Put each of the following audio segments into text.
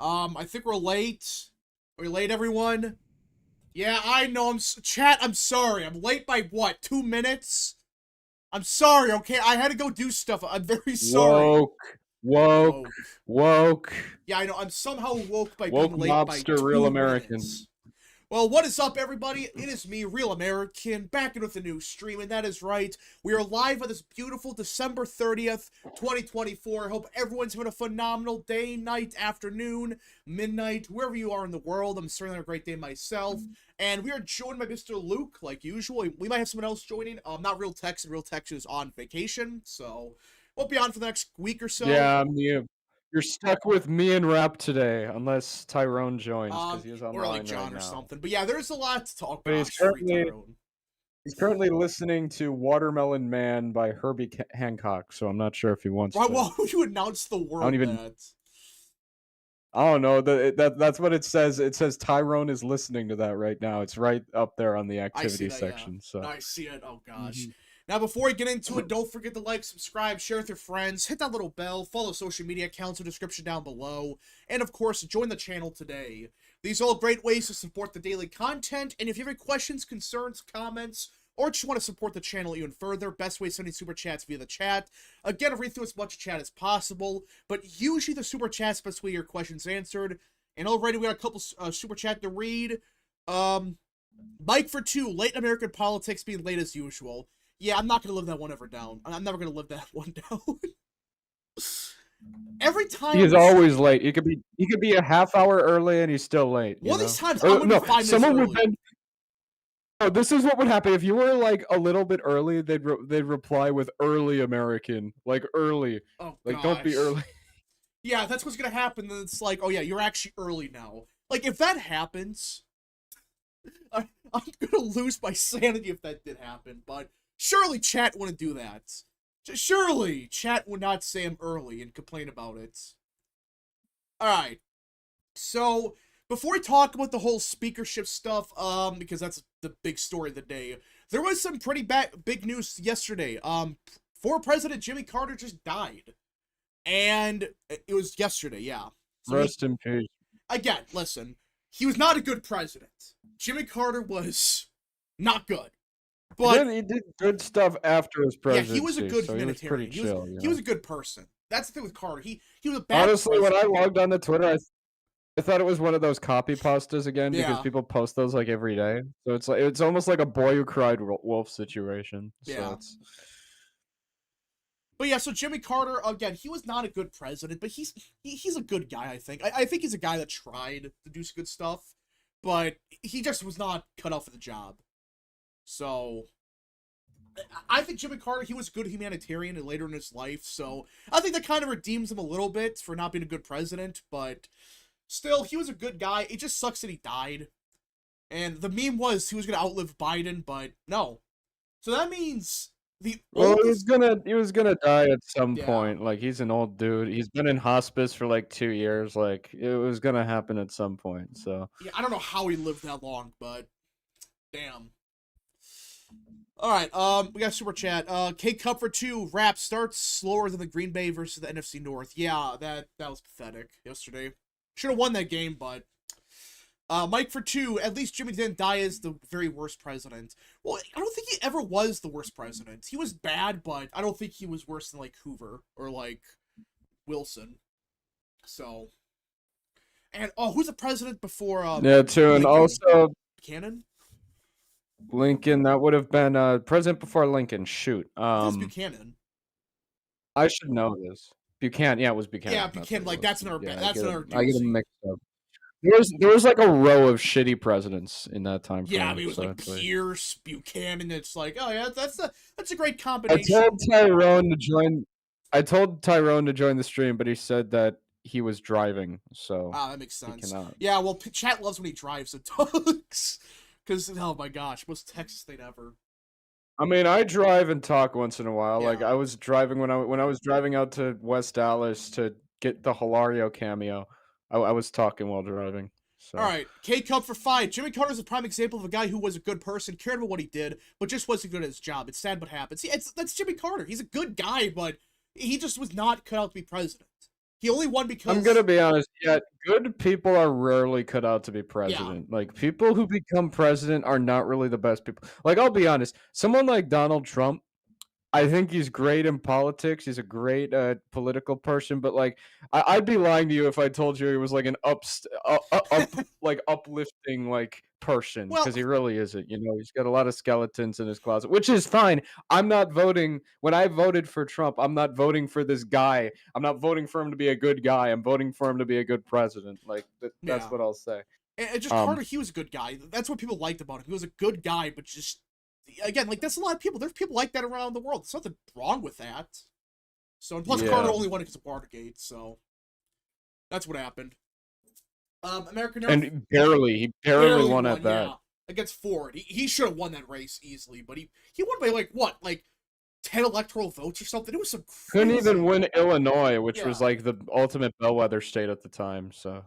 I think we're late. Are we late, everyone? Yeah, I know. Chat. I'm sorry. I'm late by what? 2 minutes? I'm sorry. Okay, I had to go do stuff. I'm very sorry. Woke, woke, Woke. woke, Yeah, I know. I'm somehow woke by being woke late by mobster, real two American. minutes. Well, what is up, everybody? It is me, Real American, back in with a new stream, and that is right. We are live on this beautiful December 30th, 2024. Hope everyone's having a phenomenal day, night, afternoon, midnight, wherever you are in the world. I'm certainly having a great day myself. And we are joined by Mr. Luke, like usual. We might have someone else joining. Not Real Tex, and Real Tex is on vacation, so we'll be on for the next week or so. Yeah, I'm you. You're stuck with me and Rap today, unless Tyrone joins, because he is Or like online right John or now. something. But yeah, there's a lot to talk. Oh But he's gosh, free currently Tyrone. he's currently listening to Watermelon Man by Herbie Hancock, so I'm not sure if he wants Why, to. why would you announce the I don't world even. that? I don't know. That's what it says. It says Tyrone is listening to that right now. It's right up there on the I see activity that, yeah. section. So. I see it. Oh gosh. Mhm. Now, before we get into it, don't forget to like, subscribe, share with your friends, hit that little bell, follow social media accounts in the description down below, and of course, join the channel today. These are all great ways to support the daily content, and if you have any questions, concerns, comments, or just want to support the channel even further, best way is sending super chats via the chat. Again, I'll read through as much chat as possible, but usually the super chat's best way your questions answered. And already we got a couple super chat to read. Mike for two, late in American politics being late as usual. Yeah, I'm not gonna live that one ever down. I'm never gonna live that one down. Every He time is we always stream, late. He could be a half hour early and he's still late. one You of these know? times I'm gonna be No, 5 minutes someone would early. then. No, this is what would happen if you were like a little bit early. They'd reply with early American, like early, Oh like don't be gosh. early. Yeah, that's what's gonna happen. Then it's like, oh yeah, you're actually early now. Like if that happens, I'm gonna lose my sanity if that did happen. But surely chat wouldn't do that. Surely chat would not say I'm early and complain about it. All right. So before we talk about the whole speakership stuff, because that's the big story of the day, there was some pretty big news yesterday. Former President Jimmy Carter just died, and it was yesterday. Yeah. So he Rest in peace. again, listen, he was not a good president. Jimmy Carter was not good, He but did he did good stuff after his yeah, he was a presidency, good so he was pretty humanitarian. He was chill. You he was know. a good person. That's the thing with Carter. He was a bad Honestly, when I president. logged on to Twitter, I thought it was one of those copy pastas again because Yeah, people post those like every day. So it's almost like a boy who cried wolf situation. So yeah. it's But yeah, so Jimmy Carter again, he was not a good president, but he's a good guy. I think. I think he's a guy that tried to do some good stuff, but he just was not cut out for the job. So I think Jimmy Carter, he was a good humanitarian and later in his life. So I think that kind of redeems him a little bit for not being a good president, but still, he was a good guy. It just sucks that he died. And the meme was he was gonna outlive Biden, but no. So that means the well, oldest. he was gonna die at some Yeah. point. Like he's an old dude. He's been in hospice for like 2 years. Like it was gonna happen at some point. So Yeah, I don't know how he lived that long, but damn. All right, we got super chat. K Cup for two. Rap starts slower than the Green Bay versus the NFC North. Yeah, that was pathetic yesterday. Should have won that game, but Mike for two. At least Jimmy didn't die as the very worst president. Well, I don't think he ever was the worst president. He was bad, but I don't think he was worse than like Hoover or like Wilson. So, and oh, who's the president before yeah, too, and Lincoln? also Buchanan? Lincoln. That would have been president before Lincoln. Shoot. I think it's Buchanan. I should know this. Buchanan. Yeah, it was Yeah, Buchanan. That's what Buchanan. it Like was. that's another Yeah, that's another I get them doozy. mixed up. There was like a row of shitty presidents in that time Yeah, I frame. mean it was So like it's like Pierce, Buchanan. It's like, oh yeah, that's a great I told combination. Tyrone to join. I told Tyrone to join the stream, but he said that he was driving, so Ah, that makes he sense. cannot. Yeah, well, chat loves when he drives the dogs, because oh my gosh, most Texas thing ever. I mean, I drive and talk once in a while. Like Yeah. I was driving when I was driving out to West Dallas to get the Hilario cameo. I was talking while driving. All So right, K Cup for five. Jimmy Carter's a prime example of a guy who was a good person, cared about what he did, but just wasn't good at his job. It's sad, but happens. See, that's Jimmy Carter. He's a good guy, but he just was not cut out to be president. He only won I'm gonna because be honest. Yeah, good people are rarely cut out to be yeah, president. Like people who become president are not really the best people. Like I'll be honest, someone like Donald Trump, I think he's great in politics. He's a great political person, but like I'd be lying to you if I told you he was like an like uplifting like person well, because he really isn't. He's got a lot of skeletons in his closet, which is fine. I'm not voting when I voted for Trump. I'm not voting for this guy. I'm not voting for him to be a good guy. I'm voting for him to be a good president. Like that's yeah. what I'll say. And just Um, Carter, he was a good guy. That's what people liked about him. He was a good guy, but just again, like that's a lot of people. There's people like that around the world. There's nothing wrong with that. So and plus Carter yeah, only won because of Watergate, so that's what happened. American Air and he barely barely won at won, that. yeah, against Ford. He should have won that race easily, but he won by like what, like 10 electoral votes or something. It was some Couldn't even crazy. win Illinois, which Yeah. was like the ultimate bellwether state at the time. So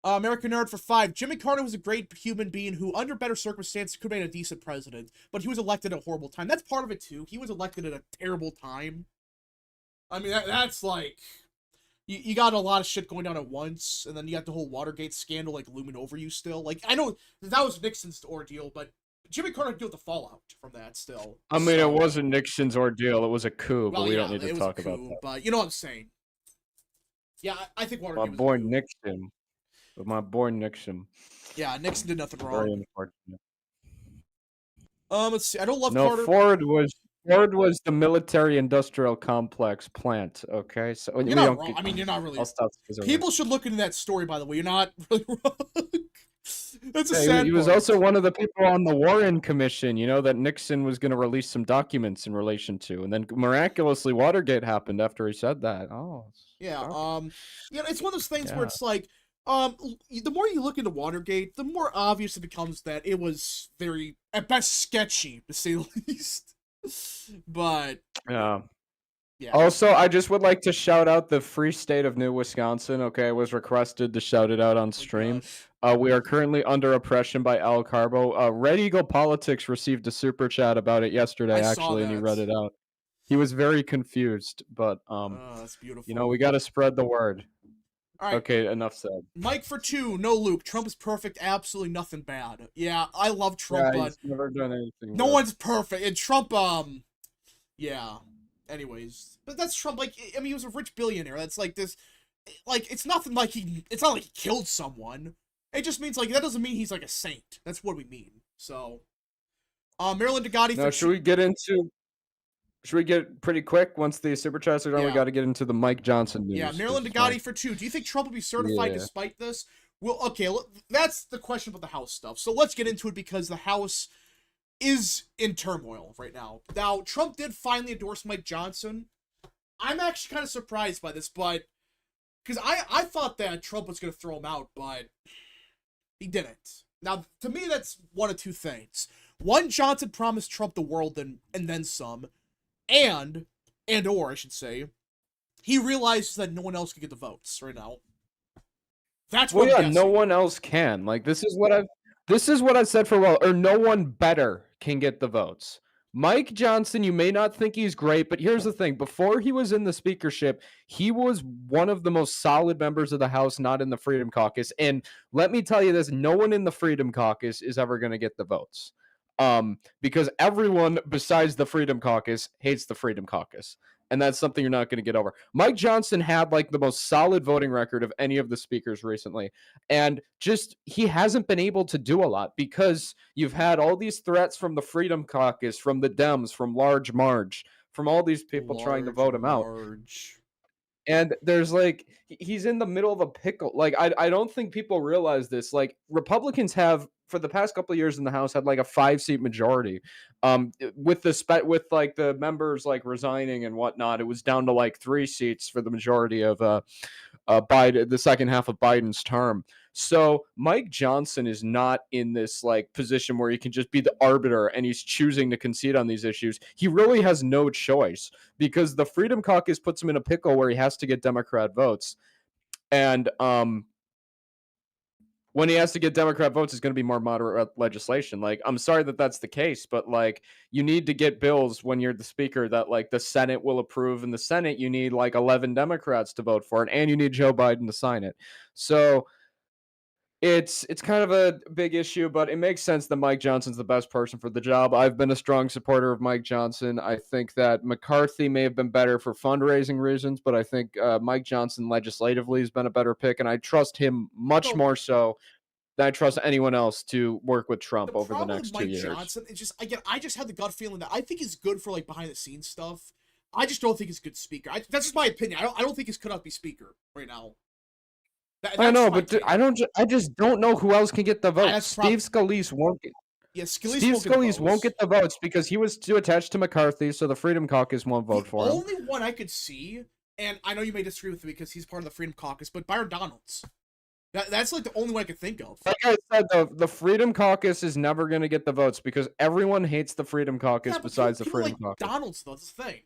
American Nerd for 5. Jimmy Carter was a great human being who, under better circumstances, could have made a decent president, but he was elected at a horrible time. That's part of it, too. He was elected at a terrible time. I mean, that's like... You got a lot of shit going down at once, and then you got the whole Watergate scandal, like, looming over you still. Like, I know that was Nixon's ordeal, but Jimmy Carter dealt with the fallout from that still. I mean, it So, wasn't Nixon's ordeal; it was a coup. But well, we don't yeah, need to it was a talk about coup, that. but you know what I'm saying. Yeah, I think My Watergate was a boy coup. Nixon, with my boy Nixon, Yeah, Nixon did nothing very wrong. unfortunate. Let's see. I don't love No, Carter. Ford was the military-industrial complex plant. Okay, so You're we not don't. wrong. I mean, you're not I'll really. stop. Scissoring. People should look into that story, by the way. You're not really wrong. That's a Yeah, he sad was part. also one of the people on the Warren Commission, that Nixon was going to release some documents in relation to, and then miraculously Watergate happened after he said that. Oh, Yeah. okay. It's one of those things where Yeah. it's like, the more you look into Watergate, the more obvious it becomes that it was very, at best, sketchy to say the least. But Yeah. yeah. Also, I just would like to shout out the free state of New Wisconsin. Okay, I was requested to shout it out on Oh stream. gosh, We are currently under oppression by Al Carbo. Red Eagle Politics received a super chat about it yesterday, I saw actually, and he that. read it out. He was very confused, but That's beautiful. we got to spread the word. All right. Okay, enough said. Mike for 2, no Luke. Trump is perfect, absolutely nothing bad. Yeah, I love Trump, Yeah, but he's never done anything no bad. one's perfect. And Trump, yeah. Anyways, but that's Trump. Like, I mean, he was a rich billionaire. That's like this, like, it's nothing like it's not like he killed someone. It just means, like, that doesn't mean he's like a saint. That's what we mean. So, Marilyn Degatti Now, for should we get into? Should we get pretty quick once the super chats are done? We yeah. got to get into the Mike Johnson news. Yeah, Marilyn 'cause Degatti for 2. Do you think Trump will be certified Yeah. despite this? Well, okay, that's the question about the House stuff. So let's get into it because the House is in turmoil right now. Now, Trump did finally endorse Mike Johnson. I'm actually kind of surprised by this, but because I thought that Trump was going to throw him out, but he didn't. Now, to me, that's one of two things. One, Johnson promised Trump the world and then some, or I should say, he realizes that no one else can get the votes right now. That's Well, what I'm yeah, no guessing. one else can. Like this is what I've said for a while. Or no one better can get the votes. Mike Johnson, you may not think he's great, but here's the thing. Before he was in the speakership, he was one of the most solid members of the House, not in the Freedom Caucus. And let me tell you this, no one in the Freedom Caucus is ever going to get the votes. Because everyone besides the Freedom Caucus hates the Freedom Caucus. And that's something you're not going to get over. Mike Johnson had like the most solid voting record of any of the speakers recently. And just he hasn't been able to do a lot because you've had all these threats from the Freedom Caucus, from the Dems, from Large Marge, from all these people trying to vote him out. And there's like he's in the middle of a pickle. Like I don't think people realize this. Like Republicans have for the past couple of years in the House had like a 5-seat majority. With with like the members like resigning and whatnot, it was down to like 3 seats for the majority of Biden, the second half of Biden's term. So Mike Johnson is not in this like position where he can just be the arbiter and he's choosing to concede on these issues. He really has no choice because the Freedom Caucus puts him in a pickle where he has to get Democrat votes. And when he has to get Democrat votes, it's going to be more moderate legislation. Like, I'm sorry that that's the case, but like, you need to get bills when you're the speaker that like the Senate will approve. In the Senate, you need like 11 Democrats to vote for it, and you need Joe Biden to sign it. So it's kind of a big issue, but it makes sense that Mike Johnson's the best person for the job. I've been a strong supporter of Mike Johnson. I think that McCarthy may have been better for fundraising reasons, but I think Mike Johnson legislatively has been a better pick, and I trust him much So more so than I trust anyone else to work with the Trump over the problem with next two Mike years. Johnson is just again, I just had the gut feeling that I think he's good for like behind the scenes stuff. I just don't think he's a good speaker. That's just my opinion. I don't think he's cut out to be speaker right now. I That's know, my but take. I just don't know who else can get the votes. That's prob Yeah, Scalise Steve won't get the Scalise won't votes. get the votes because he was too attached to McCarthy, so the Freedom Caucus won't vote The for him. only one I could see, and I know you may disagree with me because he's part of the Freedom Caucus, but Byron Donalds. That's like the only one I could think of. Like I said, the Freedom Caucus is never going to get the votes because everyone hates the Freedom Caucus Yeah, but people, besides the people Freedom like Caucus. Donalds though. That's the thing.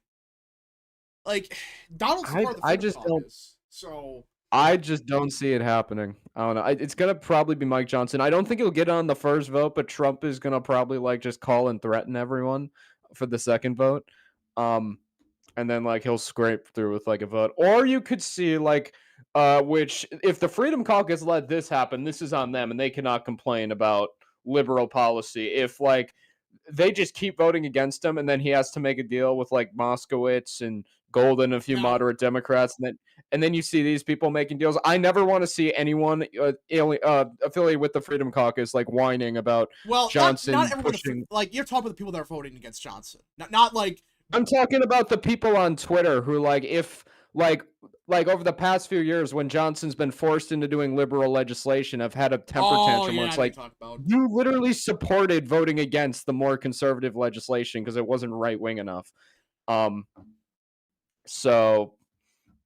Like Donalds is I part of the I Freedom just don't Caucus, so I just don't see it happening. I don't know. It's gonna probably be Mike Johnson. I don't think he'll get on the first vote, but Trump is gonna probably like just call and threaten everyone for the second vote. Um, and then like he'll scrape through with like a vote. Or you could see like which if the Freedom Caucus let this happen, this is on them and they cannot complain about liberal policy. If like they just keep voting against him and then he has to make a deal with like Moskowitz and Golden, a few now, moderate Democrats, and then you see these people making deals. I never want to see anyone affiliated with the Freedom Caucus like whining about well, not Johnson everyone. pushing. Like you're talking about the people that are voting against Johnson, not like I'm talking about the people on Twitter who like if like over the past few years when Johnson's been forced into doing liberal legislation have had a temper oh tantrum where yeah, I it's know you like talk about. you literally supported voting against the more conservative legislation because it wasn't right wing enough. Um so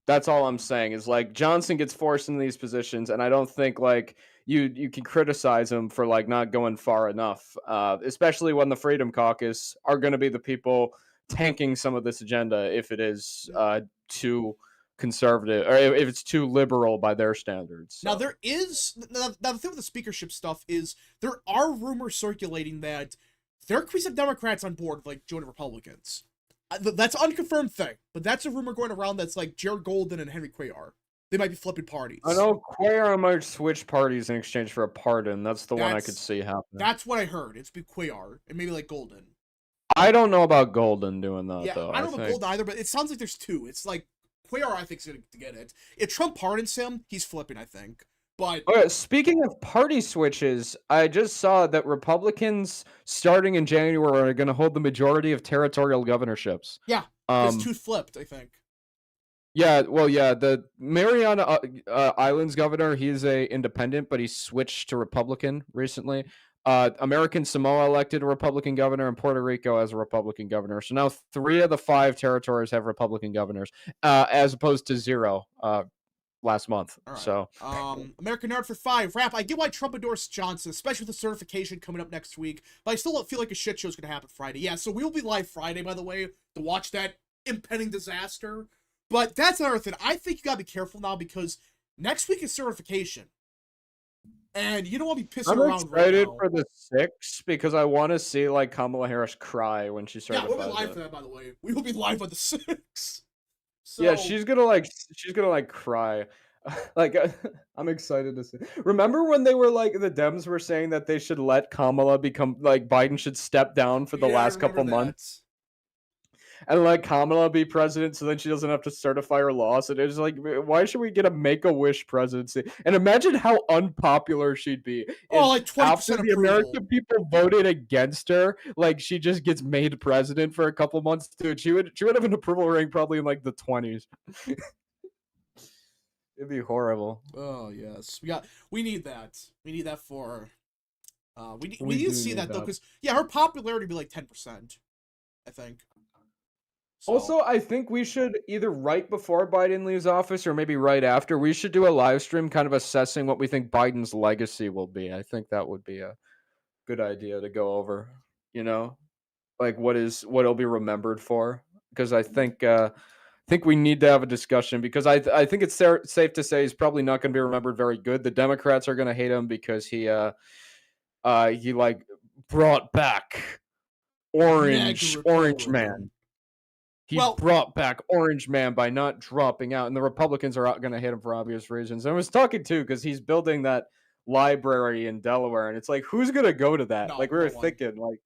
that's all I'm saying is like Johnson gets forced into these positions, and I don't think like you can criticize him for like not going far enough, especially when the Freedom Caucus are going to be the people tanking some of this agenda if it is too conservative or if it's too liberal by their standards. Now So there is now the thing with the speakership stuff is there are rumors circulating that there could be some Democrats on board like joining Republicans. That's an unconfirmed thing, but that's a rumor going around that's like Jared Golden and Henry Cuellar. They might be flipping I parties. know Cuellar might switch parties in exchange for a pardon. That's the one I could That's see happening. that's what I heard. It's be Cuellar and maybe like Golden. I don't know about Golden doing that Yeah, though. I I don't know about think Golden either, but it sounds like there's two. It's like Cuellar I think is going to get it. If Trump pardons him, he's flipping. I think, but Okay, speaking of party switches, I just saw that Republicans starting in January are going to hold the majority of territorial governorships. yeah, because Um, two flipped. I think. yeah, well, yeah, the Mariana Islands governor, he's a independent, but he switched to Republican recently. American Samoa elected a Republican governor, and Puerto Rico has a Republican governor. So now three of the five territories have Republican governors, as opposed to zero last month. All right. So American Nerd for 5. Rap, I get why Trump endorsed Johnson, especially with the certification coming up next week, but I still don't feel like a shit show's gonna happen Friday. Yeah, so we will be live Friday, by the way, to watch that impending disaster. But that's another thing. I think you gotta be careful now because next week is certification. And you don't want to be pissing I'm around right excited now. for the 6 because I want to see like Kamala Harris cry when she Yeah, we'll be certifies live it. for that, by the way. We will be live on the 6th. Yeah, So, she's gonna like cry. Like I'm excited to see. Remember when they were like the Dems were saying that they should let Kamala become like Biden should step down for the yeah, I last remember couple that. months and let Kamala be president so then she doesn't have to certify her loss. And it's like, why should we get a Make-A-Wish presidency? And imagine how unpopular she'd be Oh, if like after 20% the approval. American people voted against her, like she just gets made president for a couple months, dude. She would have an approval rating probably in like the 20s. It'd be horrible. Oh, yes. We need that. We need that for we We need to do see need that though, that. because yeah, her popularity would be like 10%, I think. So Also, I think we should either right before Biden leaves office or maybe right after, we should do a live stream kind of assessing what we think Biden's legacy will be. I think that would be a good idea to go over, you know? Like what he'll be remembered for because I think think we need to have a discussion because I think it's safe to say he's probably not going to be remembered very good. The Democrats are going to hate him because he like brought back Mega Orange Republican. Man. He Well, brought back Orange Man by not dropping out, and the Republicans are going to hit him for obvious reasons. And I was talking too because he's building that library in Delaware, and it's like, who's going to go to that? no, Like we no were one. thinking, like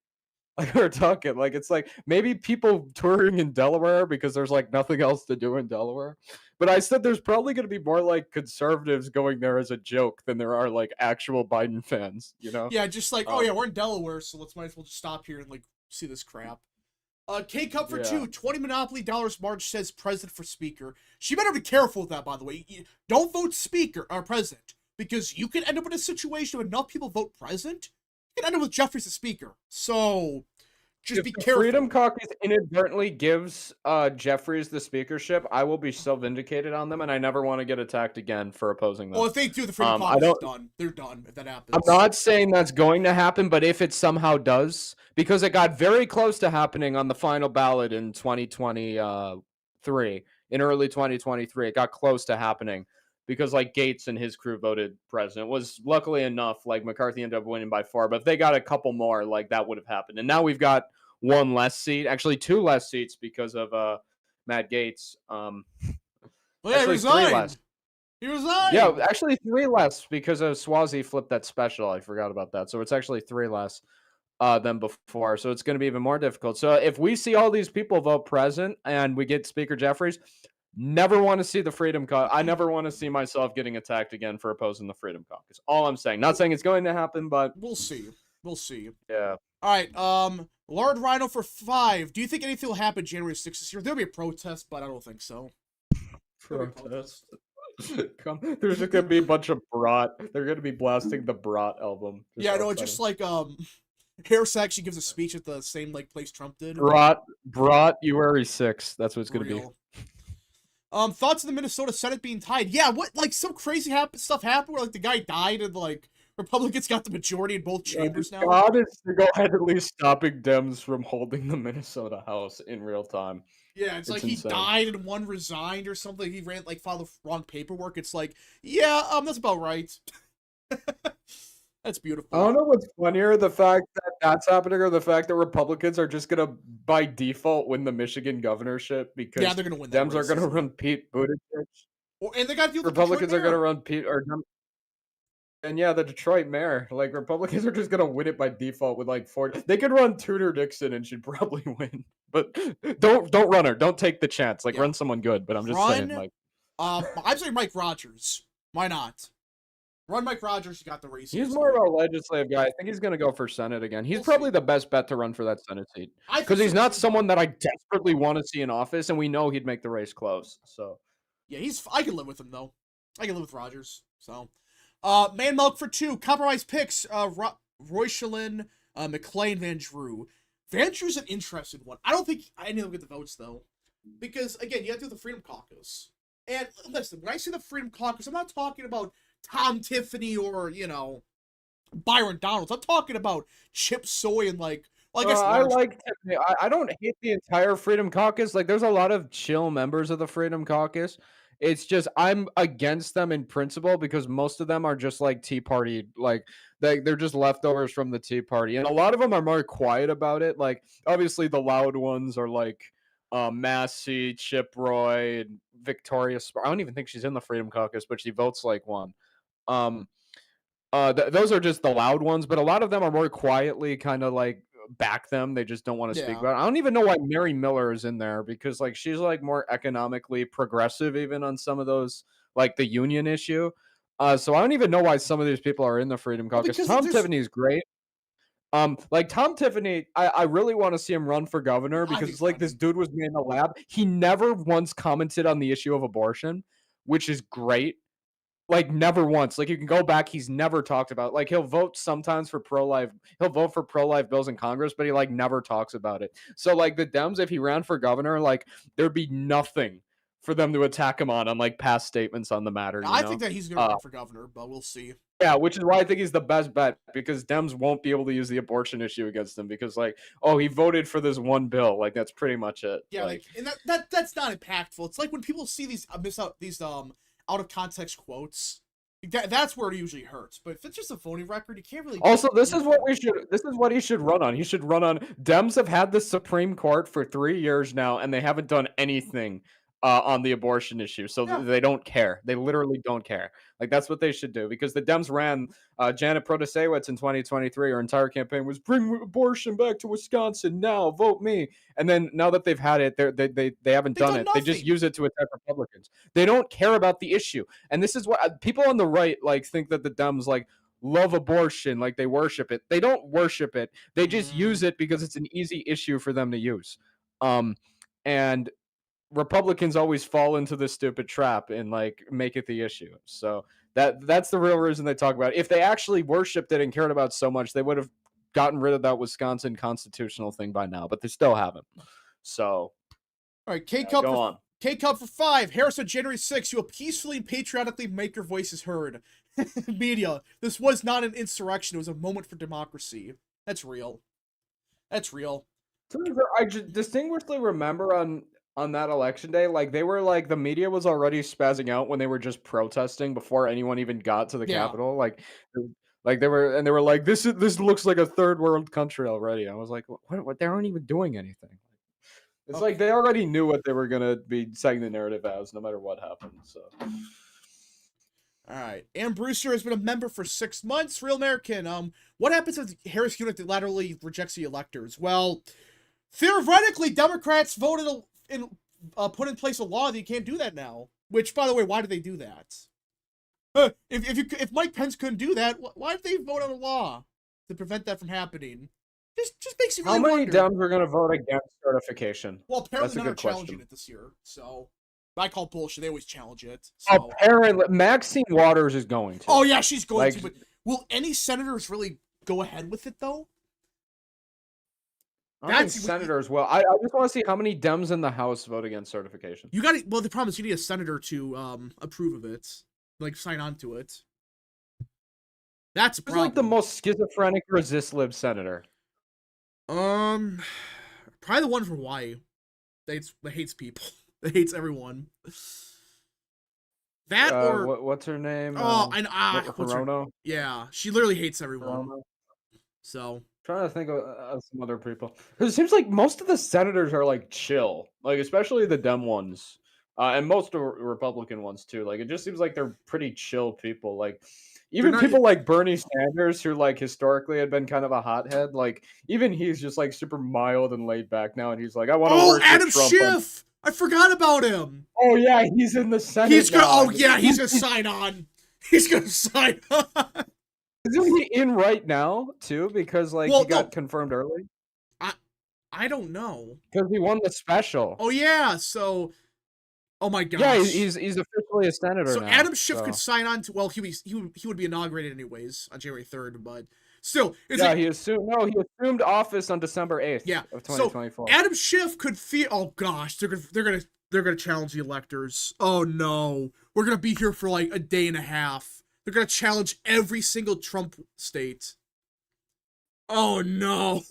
we were talking, like it's like maybe people touring in Delaware because there's like nothing else to do in Delaware. But I said there's probably going to be more like conservatives going there as a joke than there are like actual Biden fans. You know? Yeah, just like, oh Um, yeah, we're in Delaware, so let's might as well just stop here and like see this crap. K Cup for yeah. 2, 20 Monopoly dollars March says president for speaker. She better be careful with that, by the way. Don't vote speaker or president, because you can end up in a situation where enough people vote president, you can end up with Jeffries as speaker. So just If be the Freedom careful. Caucus inadvertently gives Jeffries the speakership, I will be so vindicated on them, and I never want to get attacked again for opposing Well, them. if they do, the Freedom I Caucus is don't. done. They're done if that I'm happens. not saying that's going to happen, but if it somehow does, because it got very close to happening on the final ballot in 2023, in early 2023, it got close to happening because like Gates and his crew voted president. Was luckily enough, like McCarthy ended up winning by far, but if they got a couple more, like that would have happened. And now we've got one less seat, actually two less seats because of Matt Gates. Well, yeah, he Actually three less. resigned. He Yeah, resigned. actually three less because of Swazi flipped that special. I forgot about that. So it's actually three less than before. So it's going to be even more difficult. So if we see all these people vote present and we get Speaker Jeffries, never want to see the Freedom Caucus. I never want to see myself getting attacked again for opposing the Freedom Caucus. All I'm saying. Not saying it's going to happen, but We'll see. We'll see. yeah. All right. Lord Rhino for 5. Do you think anything will happen January 6th this year? There'll be a protest, but I don't think so. Protest. There's just gonna be a bunch of brat. They're gonna be blasting the brat album. Yeah, no, it's outside just of- like Harris actually gives a speech at the same like place Trump did. brat. You are 6. That's what it's gonna be. Real. Thoughts on the Minnesota Senate being tied? Yeah, what like some crazy stuff happened where like the guy died and like Republicans got the majority in both chambers now. God is to go ahead at least stopping Dems from holding the Minnesota House in real time. Yeah, it's like insane. he died and one resigned or something. He ran like filed the wrong paperwork. It's like, yeah, that's about right. That's beautiful. I don't know what's funnier, the fact that that's happening or the fact that Republicans are just gonna by default win the Michigan governorship because Yeah, they're gonna win that Dems are gonna run Pete Buttigieg. and they got to deal with Republicans the are Detroit gonna mayor. run Pete or and yeah, the Detroit mayor. Like Republicans are just gonna win it by default with like 40. They could run Tudor Dixon and she'd probably win. But don't run her. Don't take the chance. Like Yeah. run someone good. But I'm just saying, like I'm saying Mike Rogers. Why not? Run Mike Rogers. You got the race. he's more of a legislative guy. I think he's gonna go for Senate again. He's We'll probably see. the best bet to run for that Senate seat. I Because think he's so, not too. someone that I desperately want to see in office, and we know he'd make the race close. So Yeah, I can live with him though. I can live with Rogers. So, Man Milk for 2. Compromise picks. Roychelin, McLean, Van Drew. Van Drew's an interesting one. I don't think any of them get the votes though, because again, you have to do the Freedom Caucus. And listen, when I say the Freedom Caucus, I'm not talking about Tom Tiffany or Byron Donalds. I'm talking about Chip Soy and like. Well, I guess I large. like Tiffany. I don't hate the entire Freedom Caucus. Like, there's a lot of chill members of the Freedom Caucus. It's just I'm against them in principle because most of them are just like Tea Party, like they're just leftovers from the Tea Party, and a lot of them are more quiet about it. Like, obviously, the loud ones are like Massey, Chip Roy, and Victoria. I don't even think she's in the Freedom Caucus, but she votes like one. Um, those are just the loud ones, but a lot of them are more quietly kind of like back them. They just don't want to speak Yeah. about it. I don't even know why Mary Miller is in there because like she's like more economically progressive even on some of those like the union issue. So I don't even know why some of these people are in the Freedom Caucus. because Tom there's- Tiffany is great. Like Tom Tiffany, I really want to see him run for governor because think it's like funny. this dude was made in a lab. He never once commented on the issue of abortion, which is great. Like never once. Like you can go back, he's never talked about. Like he'll vote sometimes for pro-life. He'll vote for pro-life bills in Congress, but he like never talks about it. So like the Dems, if he ran for governor, like there'd be nothing for them to attack him on like past statements on the matter. I think that he's gonna run for governor, but we'll see. Yeah, which is why I think he's the best bet, because Dems won't be able to use the abortion issue against him, because like, oh, he voted for this one bill. Like that's pretty much it. Yeah, Like, and that's not impactful. It's like when people see these out of context quotes. That's where it usually hurts. But if it's just a voting record, you can't really. also, this is what we should. This is what he should run on. He should run on. Dems have had the Supreme Court for 3 years now, and they haven't done anything on the abortion issue. So Yeah. they don't care. They literally don't care. Like that's what they should do, because the Dems ran Janet Protasewicz in 2023. Her entire campaign was "Bring abortion back to Wisconsin now, vote me." And then now that they've had it, they haven't done it. They just use it to attack Republicans. They don't care about the issue. And this is what people on the right like think, that the Dems like love abortion, like they worship it. They don't worship it. They just use it because it's an easy issue for them to use. And Republicans always fall into this stupid trap and like make it the issue. So that's the real reason they talk about it. If they actually worshipped it and cared about it so much, they would have gotten rid of that Wisconsin constitutional thing by now, but they still haven't. So, all right, K Cup for 5. Harris on January 6th. You will peacefully and patriotically make your voices heard. Media. This was not an insurrection. It was a moment for democracy. That's real. That's real. I distinctly remember on that election day, like they were like, the media was already spazzing out when they were just protesting before anyone even got to the Capitol. Like they were like, this looks like a third world country already. I was like, what? They aren't even doing anything. It's like they already knew what they were gonna be setting the narrative as, no matter what happened. So, all right, Ann Brewster has been a member for 6 months. Real American. What happens if the Harris unit laterally rejects the electors? Well, theoretically, Democrats voted put in place a law that you can't do that now. Which, by the way, why did they do that? If Mike Pence couldn't do that, why did they vote on a law to prevent that from happening? Just makes you really how many wonder. Dems are going to vote against certification? Well, apparently none are challenging it this year, so I call bullshit. They always challenge it. So. Apparently, Maxine Waters is going to. Oh yeah, she's going to. But will any senators really go ahead with it though? I think senators will. I just want to see how many Dems in the House vote against certification. You got it. Well, the problem is you need a senator to approve of it, like sign on to it. That's a problem. Like the most schizophrenic resist lib senator. Probably the one from Hawaii. That hates people. That hates everyone. That or what's her name? Hirono. Yeah, she literally hates everyone. Hirono. So I'm trying to think of some other people. It seems like most of the senators are like chill, like especially the Dem ones, and most Republican ones too. Like it just seems like they're pretty chill people. Like even people like Bernie Sanders, who like historically had been kind of a hothead, like even he's just like super mild and laid back now, and he's like, I want to work Adam with Trump. Schiff! I forgot about him. Oh yeah, he's in the Senate. He's gonna. Oh yeah, he's gonna sign on. He's gonna sign on. Isn't he in right now too? Because like he got confirmed early. I don't know. Because he won the special. Oh yeah, so. Oh my gosh. Yeah, he's officially a senator now. So Adam Schiff could sign on to. Well, he would be inaugurated anyways on January 3rd, but still. He assumed office on December 8th. Yeah, of 2024. So Adam Schiff could feel. Oh gosh, they're gonna challenge the electors. Oh no, we're gonna be here for like a day and a half. They're gonna challenge every single Trump state. Oh no,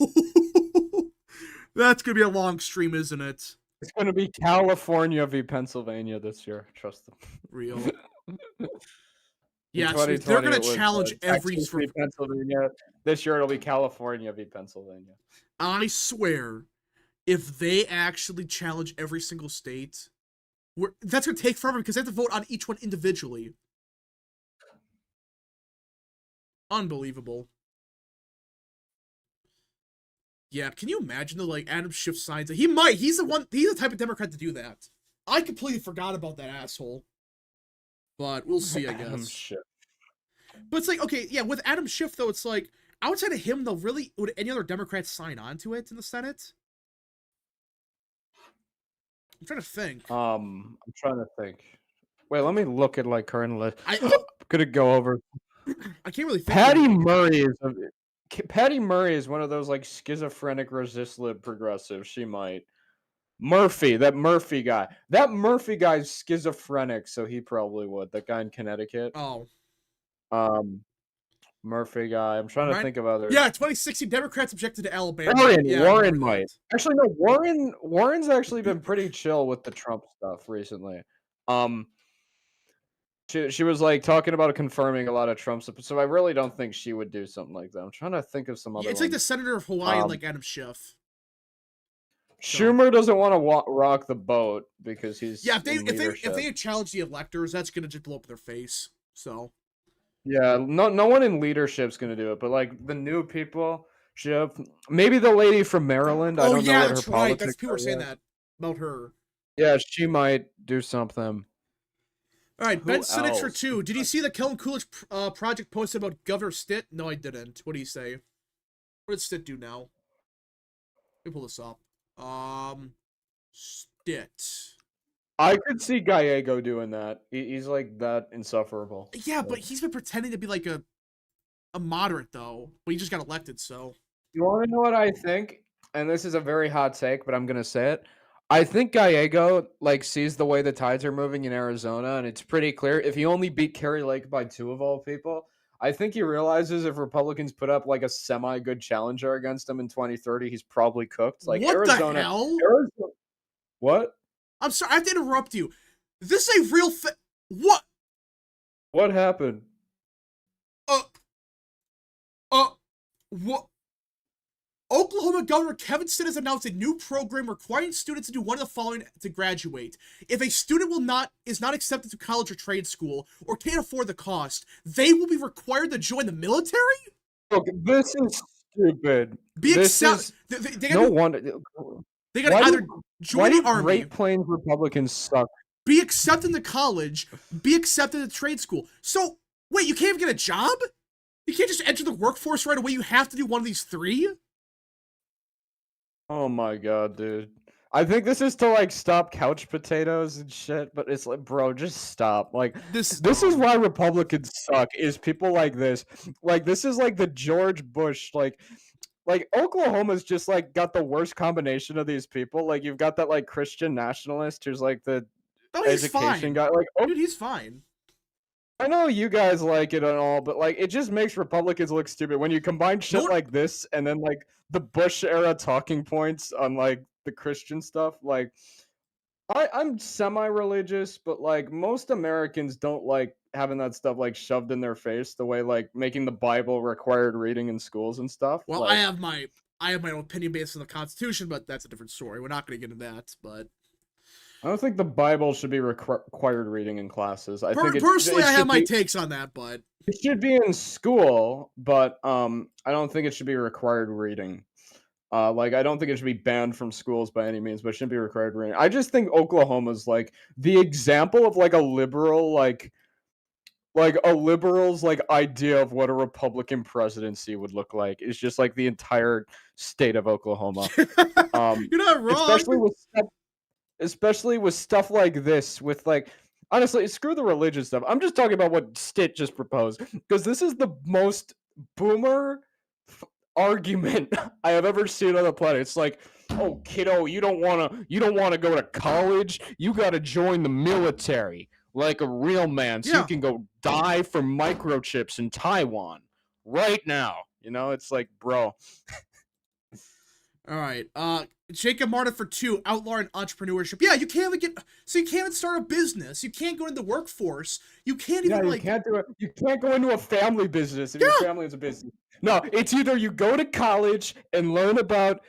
that's gonna be a long stream, isn't it? It's going to be California v. Pennsylvania this year. Trust them. Real. Yeah, so they're going to challenge every Pennsylvania. This year it'll be California v. Pennsylvania. I swear, if they actually challenge every single state, that's going to take forever because they have to vote on each one individually. Unbelievable. Yeah, can you imagine though, like Adam Schiff signs it? He might. He's the type of Democrat to do that. I completely forgot about that asshole. But we'll see, I guess. Adam Schiff. But it's like, okay, yeah, with Adam Schiff though, it's like outside of him though, really, would any other Democrats sign on to it in the Senate? I'm trying to think. I'm trying to think. Wait, let me look at like current list. Gonna go over. I can't really think. Patty Murray is one of those like schizophrenic resist lib progressives. She might. That Murphy guy. That Murphy guy's schizophrenic, so he probably would. That guy in Connecticut. Oh. Murphy guy. I'm trying to think of others. Yeah, 2016 Democrats objected to Alabama. Warren, Yeah, Warren might. Actually, no. Warren's actually been pretty chill with the Trump stuff recently. She was like talking about confirming a lot of Trump's, so I really don't think she would do something like that. I'm trying to think of some other. It's ones. like the senator of Hawaii, like Adam Schiff. Schumer doesn't want to rock the boat because he's if they had challenged the electors, that's gonna just blow up their face. So yeah, no one in leadership's gonna do it, but like the new people, maybe the lady from Maryland. I don't know what that's her right. politics People were saying that about her. Yeah, she might do something. All right, Ben Signature 2. Did you see the Kellen Coolidge project posted about Governor Stitt? No, I didn't. What do you say? What did Stitt do now? Let me pull this up. Stitt. I could see Gallego doing that. He's like that insufferable. Yeah, but he's been pretending to be like a moderate though. But he just got elected, so. You want to know what I think? And this is a very hot take, but I'm gonna say it. I think Gallego like sees the way the tides are moving in Arizona, and it's pretty clear. If he only beat Kerry Lake by 2 of all people, I think he realizes if Republicans put up like a semi-good challenger against him in 2030, he's probably cooked. Like what Arizona, the hell? What? I'm sorry, I have to interrupt you. This is a real what? What happened? What? Oklahoma Governor Kevin Stitt has announced a new program requiring students to do one of the following to graduate. If a student is not accepted to college or trade school or can't afford the cost, they will be required to join the military? Okay, this is stupid. No wonder. They gotta either join the army. Great Plains Republicans suck. Be accepted to college, be accepted to trade school. So, wait, you can't even get a job? You can't just enter the workforce right away, you have to do one of these 3? Oh my god, dude. I think this is to like stop couch potatoes and shit, but it's like, bro, just stop. Like this is why Republicans suck, is people like this. Like this is like the George Bush, like Oklahoma's just like got the worst combination of these people. Like you've got that like Christian nationalist who's like the education guy. Like dude, he's fine. I know you guys like it and all, but like it just makes Republicans look stupid when you combine shit like this and then like the Bush era talking points on like the Christian stuff. Like I'm semi-religious, but like most Americans don't like having that stuff like shoved in their face the way like making the Bible required reading in schools and stuff. Well, like, I have my own opinion based on the Constitution, but that's a different story. We're not going to get into that, but I don't think the Bible should be required reading in classes. I think personally, I have my takes on that, but it should be in school, but I don't think it should be required reading. Like I don't think it should be banned from schools by any means, but it shouldn't be required reading. I just think Oklahoma's like the example of like a liberal like a liberal's like idea of what a Republican presidency would look like. It's just like the entire state of Oklahoma. You're not wrong. Especially with stuff like this, with like honestly, screw the religious stuff. I'm just talking about what Stitt just proposed because this is the most boomer argument I have ever seen on the planet. It's like, oh kiddo, you don't wanna go to college, you gotta join the military like a real man, so you can go die for microchips in Taiwan right now. You know, it's like, bro. All right, Jacob Martin for 2, outlaw and entrepreneurship. Yeah, you can't even you can't even start a business. You can't go into the workforce. You can't even you can't do it. You can't go into a family business if your family is a business. No, it's either you go to college and learn about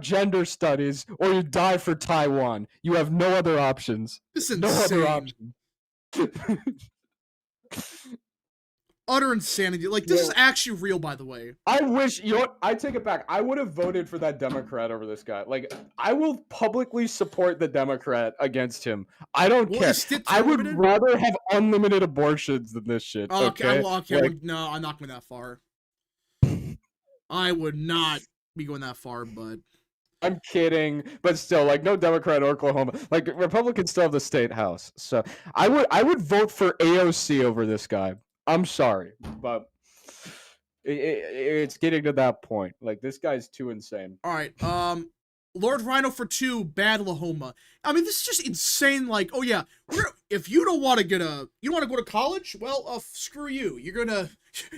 gender studies, or you die for Taiwan. You have no other options. This is insane. No other options. Utter insanity. Like, this is actually real, by the way. I wish, you know what? I take it back. I would have voted for that Democrat over this guy. Like, I will publicly support the Democrat against him. I don't care. I would rather have unlimited abortions than this shit. Okay. No, I'm not going that far. I would not be going that far, but I'm kidding, but still, like, no Democrat in Oklahoma. Like, Republicans still have the state house, so I would vote for AOC over this guy. I'm sorry, but it's getting to that point. Like, this guy's too insane. All right, Lord Rhino for 2, bad Lahoma. I mean, this is just insane. Like, oh yeah, if you don't want to you don't want to go to college, well, screw you. You're gonna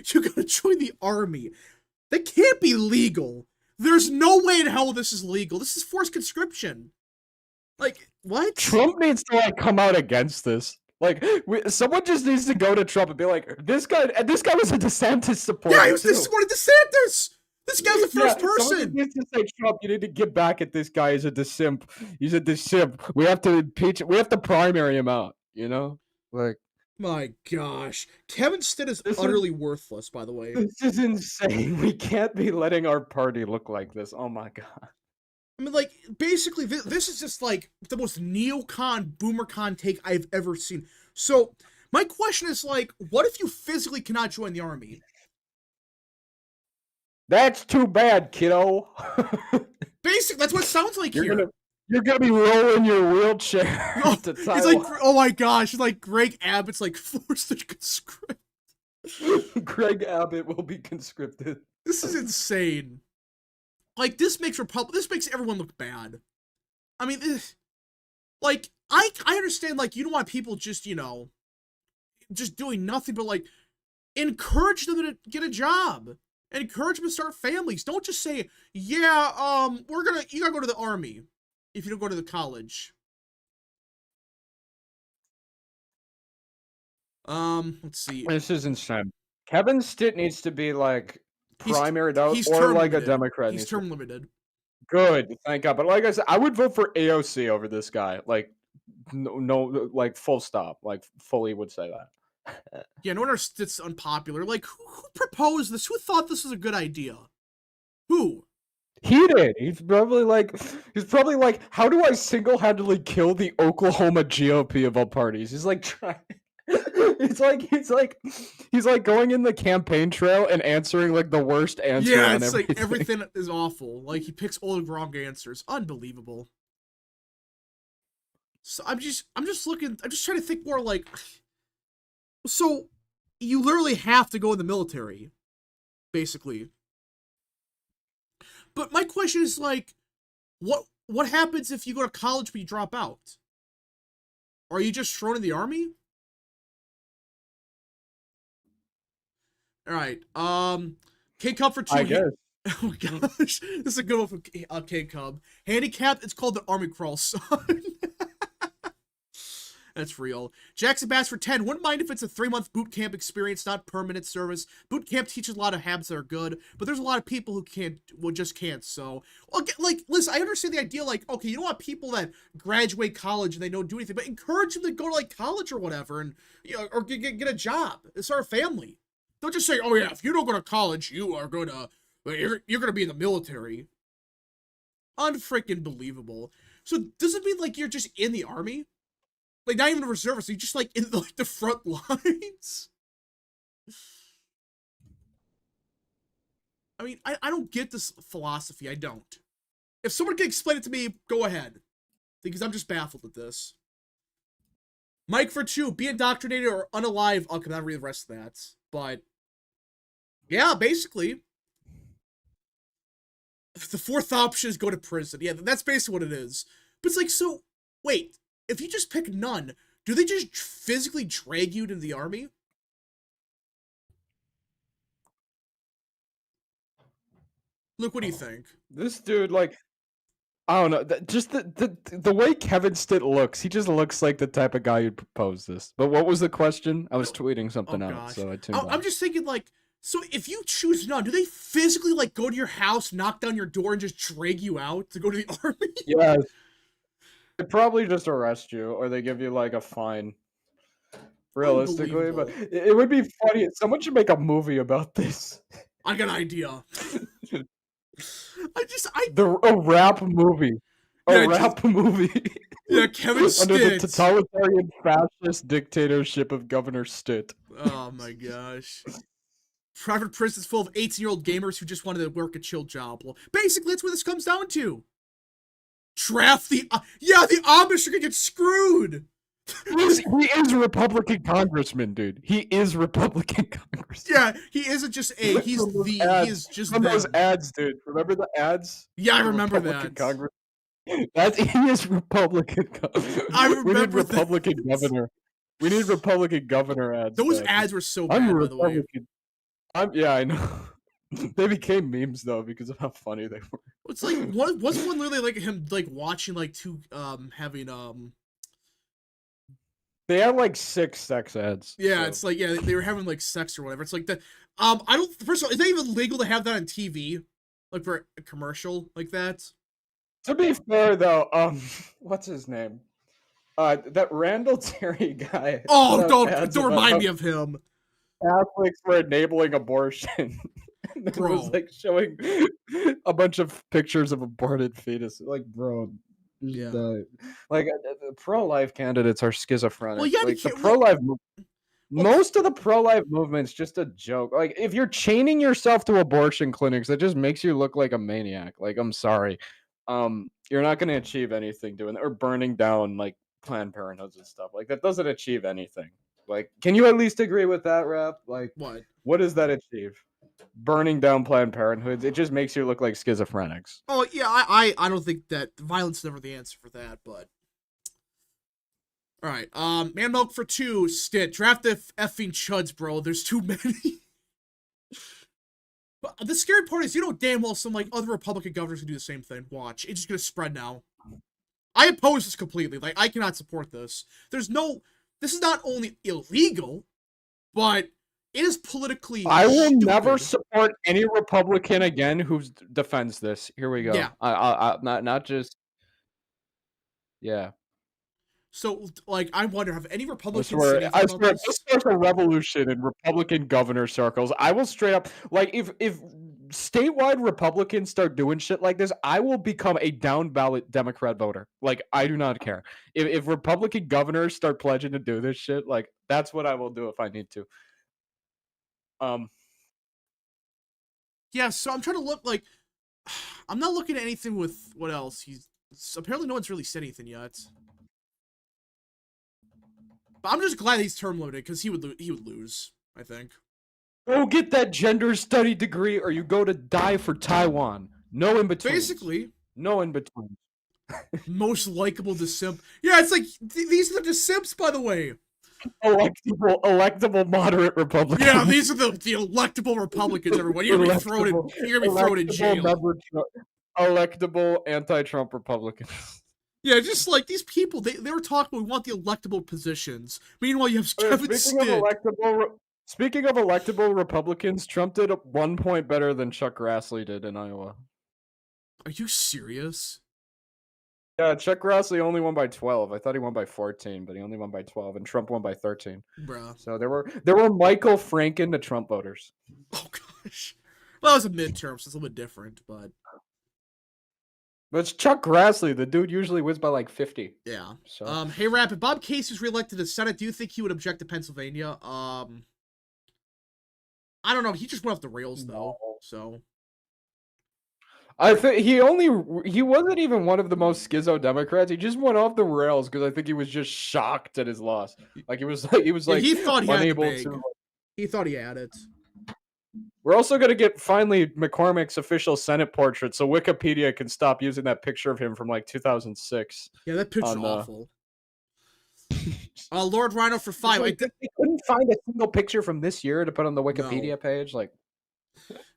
join the army. That can't be legal. There's no way in hell this is legal. This is forced conscription. Like, what? Trump needs to like come out against this. Like, someone just needs to go to Trump and be like, this guy was a DeSantis supporter. Yeah, he was supporting DeSantis. This guy's the first person. Someone needs to say, Trump, you need to get back at this guy. He's a DeSimp. He's a DeSimp. We have to impeach. We have to primary him out. You know, like. My gosh, Kevin Stitt is utterly worthless. By the way, this is insane. We can't be letting our party look like this. Oh my god. I mean, like, basically, this is just, like, the most neocon, boomercon take I've ever seen. So, my question is, like, what if you physically cannot join the army? That's too bad, kiddo. Basically, that's what it sounds like here. You're gonna be rolling your wheelchair to Taiwan. It's like, oh my gosh, it's like Greg Abbott's, like, forced to conscript. Greg Abbott will be conscripted. This is insane. Like, this makes everyone look bad. I mean, like, I understand, like, you don't want people just, you know, just doing nothing, but, like, encourage them to get a job. Encourage them to start families. Don't just say, yeah, you gotta go to the army if you don't go to the college. Let's see. This is insane. Kevin Stitt needs to be, like, primaried out, or like a Democrat. He's term limited. Good, thank God. But like I said, I would vote for AOC over this guy. Like, no, like full stop. Like, fully would say that. Yeah, no wonder it's unpopular. Like, who proposed this? Who thought this was a good idea? Who? He did. He's probably like, how do I single-handedly kill the Oklahoma GOP of all parties? He's like trying. He's like going in the campaign trail and answering like the worst answer. Yeah, it's like everything is awful. Like he picks all the wrong answers. Unbelievable. So I'm just trying to think more like. So you literally have to go in the military, basically. But my question is like, what happens if you go to college but you drop out? Are you just thrown in the army? All right. K-Cub for 2. I guess. Oh gosh, this is a good one from K-Cub. Handicapped, it's called the Army Crawl, son. That's real. Jackson Bass for 10. Wouldn't mind if it's a 3-month boot camp experience, not permanent service. Boot camp teaches a lot of habits that are good, but there's a lot of people who just can't. So, like, listen, I understand the idea. Like, okay, you don't want people that graduate college and they don't do anything, but encourage them to go to like college or whatever, and or get a job, start a family. Don't just say, oh yeah, if you don't go to college, you're gonna be in the military. Unfreaking believable. So does it mean like you're just in the army? Like not even a reservist, you're just like in the front lines? I mean, I don't get this philosophy. I don't. If someone can explain it to me, go ahead. Because I'm just baffled at this. Mike for 2, be indoctrinated or unalive. I'll come out and read the rest of that. But yeah, basically. The fourth option is go to prison. Yeah, that's basically what it is. But it's like, so, wait. If you just pick none, do they just physically drag you to the army? Luke, what do you think? This dude, like, I don't know. Just the way Kevin Stitt looks, he just looks like the type of guy who'd propose this. But what was the question? I was tweeting something out, so I tuned out. I'm just thinking, like, so if you choose none, do they physically, like, go to your house, knock down your door, and just drag you out to go to the army? Yeah. They probably just arrest you, or they give you, like, a fine. Realistically, but it would be funny. Someone should make a movie about this. I got an idea. A rap movie. Rap movie. Yeah, Kevin Stitt. Under the totalitarian fascist dictatorship of Governor Stitt. Oh my gosh. Private prisons full of 18-year-old gamers who just wanted to work a chill job. Well, basically, that's what this comes down to. Draft the Amish are gonna get screwed. He is a Republican congressman, dude. He is Republican congressman. Yeah, he isn't just a. He is just those ads, dude. Remember the ads? Yeah, I remember that. He is Republican. I We need remember that. Republican governor. We need Republican governor ads Those back. ads were so I'm a bad, by the way. Republican. Yeah, I know. They became memes though because of how funny they were. It's like wasn't one literally like him like watching like two having They had like 6 sex ads. yeah, so. it's like yeah, they were having like sex or whatever. It's like that. I don't. First of all, is that even legal to have that on TV, like for a commercial like that? To be fair though, what's his name? That Randall Terry guy. Oh, Put out ads don't about remind how me of him, Catholics were enabling abortion. And it was bro. like showing a bunch of pictures of aborted fetus. Like, bro, Yeah. like the pro-life candidates are schizophrenic. Well, yeah, Like the well, pro-life, well, most of the pro-life movement's just a joke. Like if you're chaining yourself to abortion clinics, that just makes you look like a maniac. Like I'm sorry, you're not going to achieve anything doing that, or burning down like Planned Parenthoods and stuff. Like that doesn't achieve anything. Like, can you at least agree with that, Rap? Like, what? what does that achieve? Burning down Planned Parenthoods, it just makes you look like schizophrenics. Oh yeah, I don't think that violence is never the answer for that, but. All right, Man Milk for 2, Stit. Draft the effing chuds, bro. There's too many. But the scary part is, you know damn well some like other Republican governors can do the same thing. Watch, it's just gonna spread now. I oppose this completely. Like, I cannot support this. This is not only illegal, but it is politically I will stupid. never support any Republican again who defends this. Here we go. Yeah. Not just. Yeah. So, like, I wonder, have any I Republicans said swear, anything about this this? starts a revolution in Republican governor circles. I will straight up, like, if statewide Republicans start doing shit like this, I will become a down ballot Democrat voter. Like, I do not care. If Republican governors start pledging to do this shit, like, that's what I will do if I need to. Yeah, so I'm trying to look, like, I'm not looking at anything with, what else? Apparently no one's really said anything yet. But I'm just glad he's term limited, because he would lose, I think. Go get that gender study degree, or you go to die for Taiwan. No in between. Basically. No in between. Most likable dissimp. Yeah, it's like, these are the dissimps, by the way. Electable moderate Republicans. Yeah, these are the electable Republicans, everyone. You're gonna be thrown in jail. Electable anti-Trump Republicans. Yeah, just like these people, they were talking, we want the electable positions. Meanwhile, you have Kevin Stitt. Speaking of electable Republicans, Trump did 1 point better than Chuck Grassley did in Iowa. Are you serious? Yeah, Chuck Grassley only won by 12. I thought he won by 14, but he only won by 12, and Trump won by 13. Bruh. So there were Michael Franken to Trump voters. Oh gosh. Well, it was a midterm, so it's a little bit different, but it's Chuck Grassley. The dude usually wins by like 50. Yeah. So. Hey, Rap, if Bob Casey's reelected to Senate, do you think he would object to Pennsylvania? I don't know. He just went off the rails, though. No. So. I think he wasn't even one of the most schizo Democrats. He just went off the rails because I think he was just shocked at his loss. Like he was like he thought he unable had to. He thought he had it. We're also gonna get finally McCormick's official Senate portrait, so Wikipedia can stop using that picture of him from like 2006. Yeah, that picture's awful. Lord Rhino for 5. Like, they couldn't find a single picture from this year to put on the Wikipedia page. Like,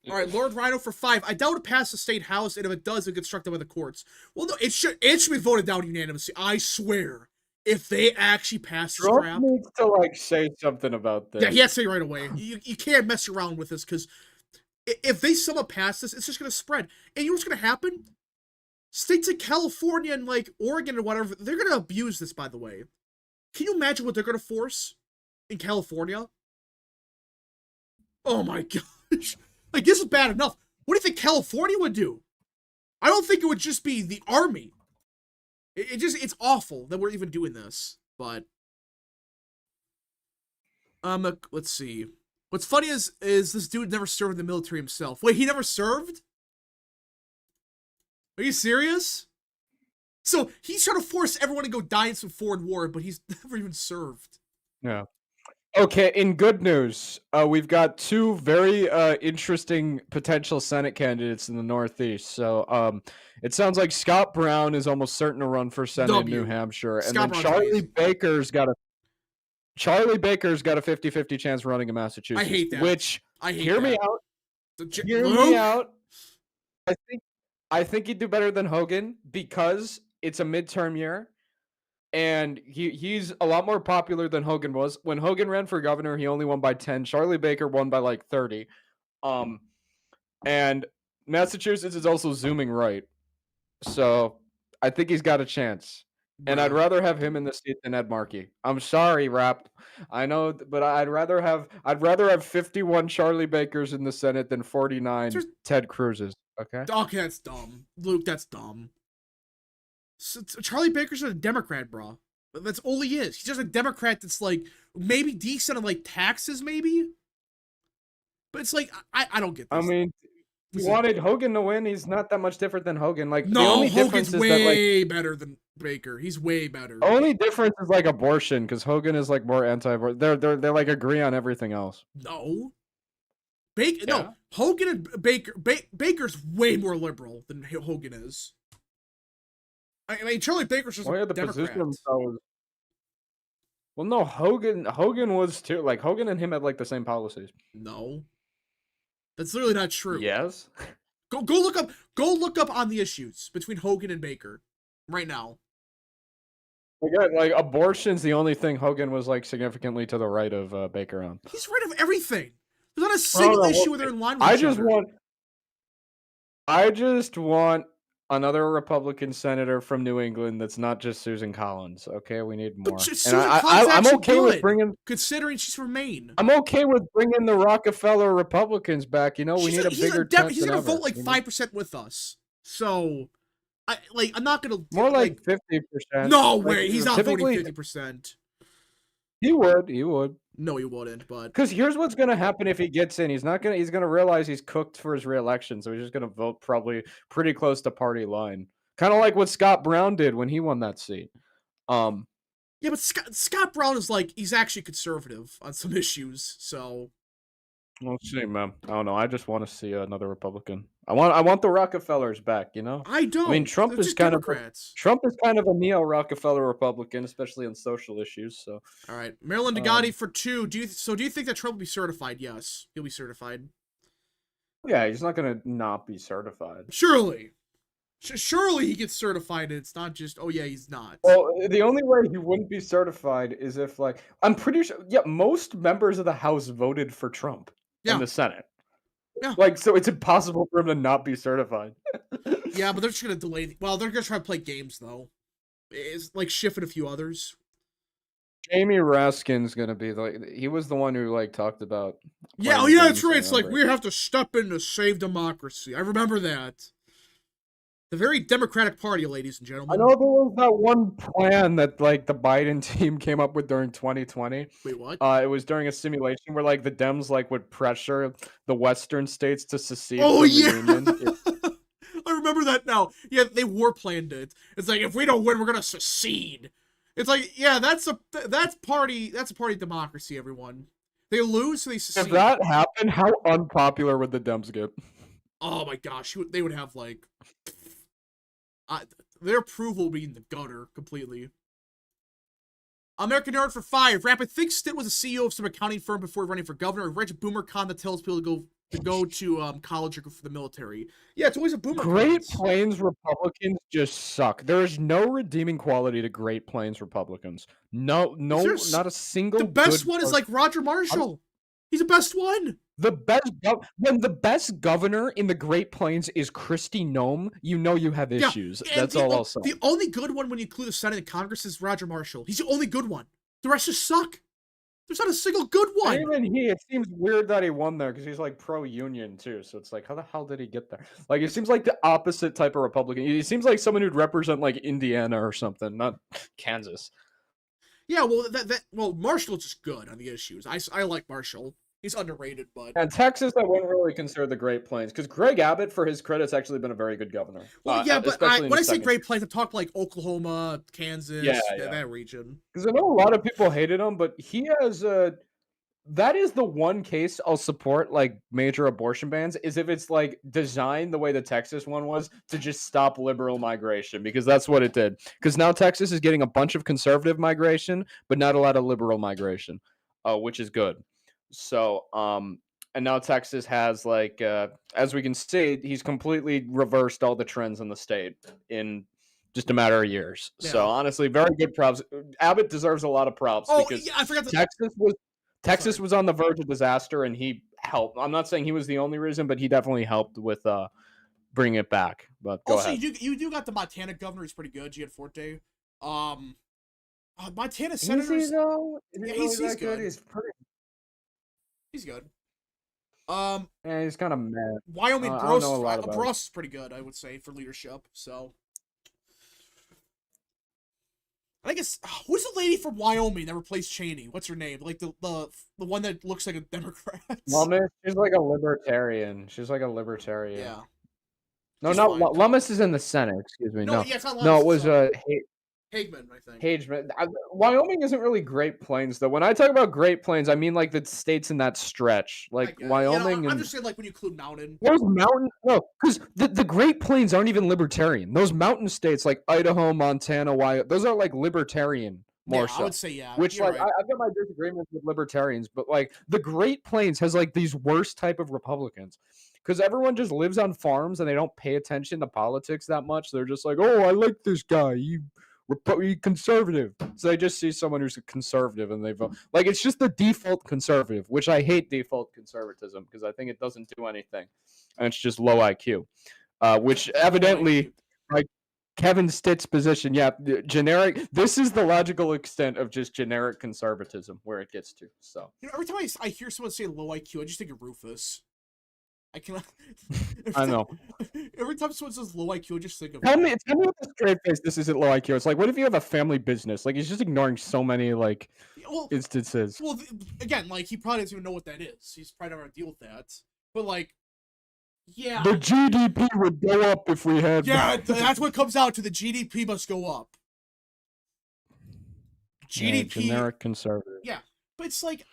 all right, Lord Rhino for 5. I doubt it passed the state house, and if it does, it gets struck down by the courts. Well, no, it should be voted down unanimously. I swear, if they actually pass this crap, Trump needs to like say something about this. Yeah, he has to say right away. You can't mess around with this because if they somehow pass this, it's just gonna spread. And you know what's gonna happen? States like California and like Oregon or whatever, they're gonna abuse this. By the way, can you imagine what they're gonna force in California? Oh my gosh! Like, this is bad enough. What do you think California would do? I don't think it would just be the army. It's awful that we're even doing this. But let's see. What's funny is this dude never served in the military himself. Wait, he never served? Are you serious? So he's trying to force everyone to go die in some foreign war, but he's never even served. Yeah. Okay, in good news, we've got two very interesting potential Senate candidates in the Northeast. So it sounds like Scott Brown is almost certain to run for Senate in New W. Hampshire, and Scott then Brown's amazing. Charlie Baker's got a 50-50 chance running in I Massachusetts. hate that. Which I hate hear me that. out. Hear me Luke? out. I think he'd do better than Hogan because it's a midterm year. And he's a lot more popular than Hogan was. When Hogan ran for governor, he only won by 10. Charlie Baker won by like 30. And Massachusetts is also zooming right. So I think he's got a chance. And I'd Bruh. rather have him in the seat than Ed Markey. I'm sorry, Rap. I know, but I'd rather have 51 Charlie Bakers in the Senate than 49 There's- Ted Cruz's. Okay. Okay, that's dumb. Luke, that's dumb. Charlie Baker's a Democrat, bro. That's all he is. He's just a Democrat that's like maybe decent on like taxes, maybe. But it's like I don't get this. I mean, he wanted Hogan to win. He's not that much different than Hogan. Like the No, only Hogan's difference is that way better than Baker. He's way better. only difference is like abortion because Hogan is like more anti-abortion. They like agree on everything else. No. Yeah. No, Hogan and Baker's way more liberal than Hogan is. I mean, Charlie Baker's just a The Democrat. position was. Well, no, Hogan was too. Like Hogan and him had like the same policies. No, that's literally not true. Yes. Go look up on the issues between Hogan and Baker right now. Again, like abortion's the only thing Hogan was like significantly to the right of Baker on. He's right of everything. There's not a single issue where they're in line with each other. I just want another Republican senator from New England that's not just Susan Collins. Okay, we need more. But Susan Collins I'm actually okay good, with bringing. considering she's from Maine. I'm okay with bringing the Rockefeller Republicans back. You know, we need a bigger tent He's than gonna ever. vote like 5% with us. So, I'm not gonna More like 50%. No Like, way, he's not voting typically 50%. He would. No, he wouldn't. But Because here's what's gonna happen if he gets in. He's gonna realize he's cooked for his reelection, so he's just gonna vote probably pretty close to party line. Kind of like what Scott Brown did when he won that seat. yeah, but Scott Brown is like he's actually conservative on some issues. So We'll see, man. I don't know. I just want to see another Republican. I want the Rockefellers back. You know. I don't. I mean, Trump They're is just kind Democrats. of a neo-Rockefeller Republican, especially on social issues. So, All right, Maryland Degati for 2. Do you think that Trump will be certified? Yes, he'll be certified. yeah, he's not gonna not be certified. Surely. Surely he gets certified and it's not just, oh yeah, he's not. Well, the only way he wouldn't be certified is if, like, I'm pretty sure, yeah, most members of the House voted for Trump in the Senate. Yeah. Like, so it's impossible for him to not be certified. Yeah, but they're just going to delay. Well, they're going to try to play games, though. It's like Schiff and a few others. Jamie Raskin's going to be, like, he was the one who, like, talked about. Yeah, yeah, that's right. It's like, we have to step in to save democracy. I remember that. The very Democratic Party, ladies and gentlemen. I know there was that one plan that like the Biden team came up with during 2020. Wait, what? It was during a simulation where like the Dems like would pressure the Western states to secede Oh from yeah, the Union. I remember that now. Yeah, they war planned it. It's like if we don't win, we're gonna secede. It's like yeah, that's a party democracy. Everyone, they lose, so they secede. If that happened, how unpopular would the Dems get? Oh my gosh, they would have like. Their approval would be in the gutter completely. American Nerd for 5. Rapid thinks Stitt was a CEO of some accounting firm before running for governor. A rich boomer con that tells people to go to college or go for the military. Yeah, it's always a boomer. Great Plains Republicans just suck. There is no redeeming quality to Great Plains Republicans. No, not a single. The best one is like Roger Marshall. He's the best one. When the best governor in the Great Plains is Kristi Noem, you know you have issues. That's all I'll say. The only good one when you include the Senate and Congress is Roger Marshall. He's the only good one. The rest just suck. There's not a single good one. And even it seems weird that he won there because he's like pro-union too. So it's like, how the hell did he get there? Like, it seems like the opposite type of Republican. He seems like someone who'd represent like Indiana or something, not Kansas. Yeah, well, Marshall is just good on the issues. I like Marshall. He's underrated, but... And Texas, I wouldn't really consider the Great Plains, because Greg Abbott, for his credit, has actually been a very good governor. Well, yeah, but when I say Great Plains, I'm talking like Oklahoma, Kansas, that region. Because I know a lot of people hated him, but he has That is the one case I'll support like major abortion bans is if it's like designed the way the Texas one was to just stop liberal migration because that's what it did. Because now Texas is getting a bunch of conservative migration, but not a lot of liberal migration, which is good. So, and now Texas has like, as we can see, he's completely reversed all the trends in the state in just a matter of years. So Yeah. honestly, very good props. Abbott deserves a lot of props Oh, because yeah, I forgot to. Texas Sorry. was on the verge of disaster, and he helped. I'm not saying he was the only reason, but he definitely helped with bringing it back. But go Also, ahead. you do got the Montana governor. He's pretty good. Gianforte. Um, Montana Is he senators. though? Is Yeah, he really he's that good? good. He's pretty. He's good. Um, Yeah, he's kind of mad. Wyoming I don't know a lot about it. Bros is pretty good, I would say, for leadership. So I guess who's the lady from Wyoming that replaced Cheney? What's her name? Like the one that looks like a Democrat. Lummis, she's like a libertarian. She's like a libertarian. Yeah, No, she's not fine. Lummis is in the Senate. Excuse me. No, No, yeah, it's not no, Levis. it It's was Hageman, I think. Hageman. Wyoming isn't really Great Plains though. When I talk about Great Plains, I mean like the states in that stretch, I like get it. Yeah, Wyoming I'm and just saying like when you include Mountain. those mountain no, because the Great Plains aren't even libertarian. Those mountain states like Idaho, Montana, Wyoming, those are like libertarian Yeah, more I would so. say yeah. Which You're like right. I've got my disagreements with libertarians, but like the Great Plains has like these worst type of Republicans. Because everyone just lives on farms and they don't pay attention to politics that much. They're just like, oh, I like this guy. You conservative. So they just see someone who's a conservative and they vote. Like it's just the default conservative, which I hate default conservatism because I think it doesn't do anything, and it's just low IQ. Which evidently, like Kevin Stitt's position, yeah, generic. This is the logical extent of just generic conservatism where it gets to. So You know, every time I hear someone say low IQ, I just think of Rufus. I cannot. I know. Every time someone says low IQ, I just think of. Tell me with a straight face this isn't low IQ. It's like, what if you have a family business? Like, he's just ignoring so many like Well, instances. well, again, like he probably doesn't even know what that is. He's probably never gonna deal with that. But like, yeah, The GDP would go up if we had. yeah, that's what comes out to. The GDP must go up. Yeah, GDP, generic conservative. yeah, but it's like,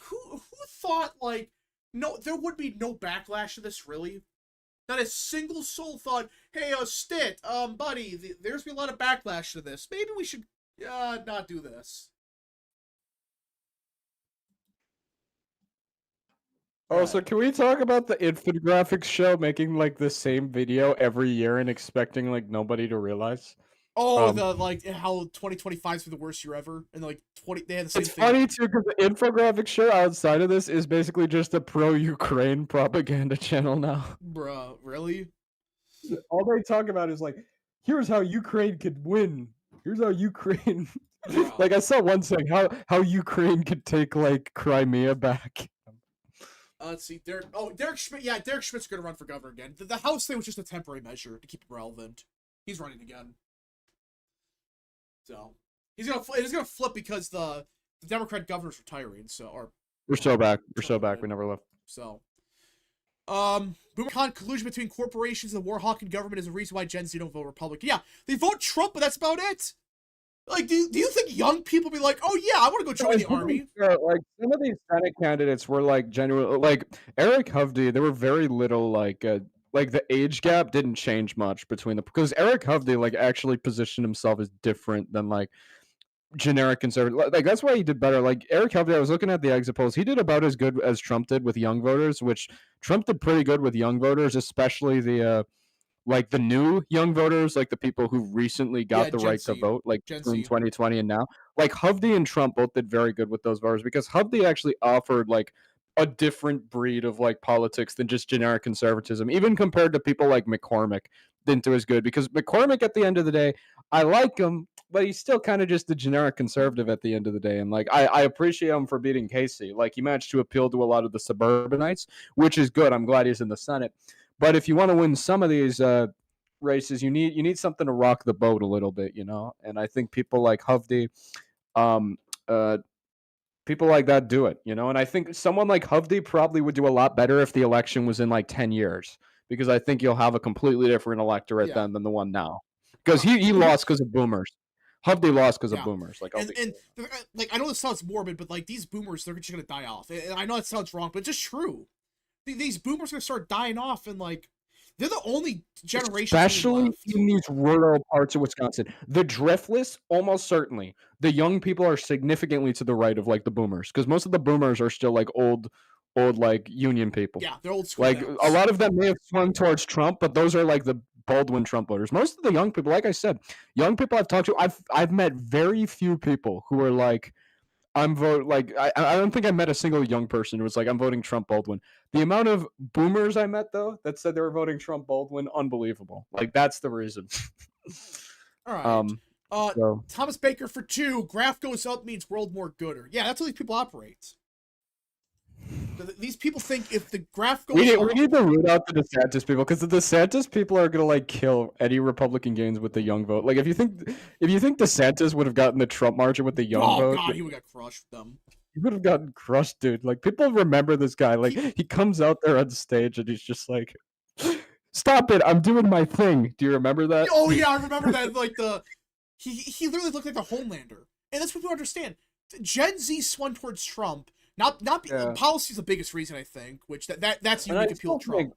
who thought like, no, there would be no backlash to this really. Not a single soul thought, hey, Stitt, buddy, there's been a lot of backlash to this. Maybe we should not do this. Also, can we talk about the infographics show making like the same video every year and expecting like nobody to realize? Oh, Um, the like how 2025 is the worst year ever, and like 20, they had the same it's thing. funny too because the infographics show outside of this is basically just a pro-Ukraine propaganda channel now. Bruh, really? All they talk about is like, here's how Ukraine could win. Here's how Ukraine. Like I saw one saying how Ukraine could take like Crimea back. Let's see, Derek Schmidt. Yeah, Derek Schmidt's gonna run for governor again. The House thing was just a temporary measure to keep him relevant. He's running again, so he's gonna flip because the Democrat governor's retiring. So or We're so back. We're so Trump back. did. We never left. So Boomer collusion between corporations and the war hawking government is the reason why Gen Z don't vote Republican. Yeah, they vote Trump, but that's about it. Like, do you think young people be like, oh yeah, I want to go join the army? Like some of these Senate candidates were like genuine. Like Eric Hovde, there were very little like the age gap didn't change much between the because Eric Hovde like actually positioned himself as different than like generic conservative. Like that's why he did better. Like Eric Hovde, I was looking at the exit polls. He did about as good as Trump did with young voters, which Trump did pretty good with young voters, especially the like the new young voters, like the people who recently got the Gen right to Z. vote, like Gen between Z. 2020 and now. Like Hovde and Trump both did very good with those voters because Hovde actually offered like a different breed of like politics than just generic conservatism, even compared to people like McCormick didn't do as good because McCormick at the end of the day, I like him, but he's still kind of just a generic conservative at the end of the day. And like I appreciate him for beating Casey. Like he managed to appeal to a lot of the suburbanites, which is good. I'm glad he's in the Senate. But if you want to win some of these races, you need something to rock the boat a little bit, you know. And I think people like Hovde, um, people like that do it, you know. And I think someone like Hovde probably would do a lot better if the election was in like 10 years, because I think you'll have a completely different electorate Yeah. then than the one now, because he lost because of boomers. Hope they lost because of Yeah. boomers. Like, And like, I know this sounds morbid, but like these boomers, they're just gonna die off. And I know that sounds wrong, but it's just true. These boomers are gonna start dying off, and like they're the only generation especially left. in these rural parts of Wisconsin. The driftless, almost certainly. The young people are significantly to the right of like the boomers, because most of the boomers are still like old like union people. Yeah, they're old school. Like dads. a lot of them may have swung towards Trump, but those are like the Baldwin Trump voters. Most of the young people, like I said, young people I've talked to, I've met very few people who are like, I'm vote like I don't think I met a single young person who was like, I'm voting Trump Baldwin. The amount of boomers I met though that said they were voting Trump Baldwin, unbelievable. Like that's the reason. All right. So Thomas Baker for 2. Graph goes up means world more gooder. Yeah, that's how these people operate. These people think if the graph goes up, we need to root out the DeSantis people, because the DeSantis people are gonna like kill any Republican gains with the young vote. Like if you think DeSantis would have gotten the Trump margin with the young vote, God, he would have got crushed with them. He would have gotten crushed, dude. Like people remember this guy. Like he comes out there on stage and he's just like, "Stop it! I'm doing my thing." Do you remember that? Oh yeah, I remember that. Like he literally looked like a Homelander, and that's what people understand. Gen Z swung towards Trump. Not policy is the biggest reason, I think, which that's unique appeal to Trump.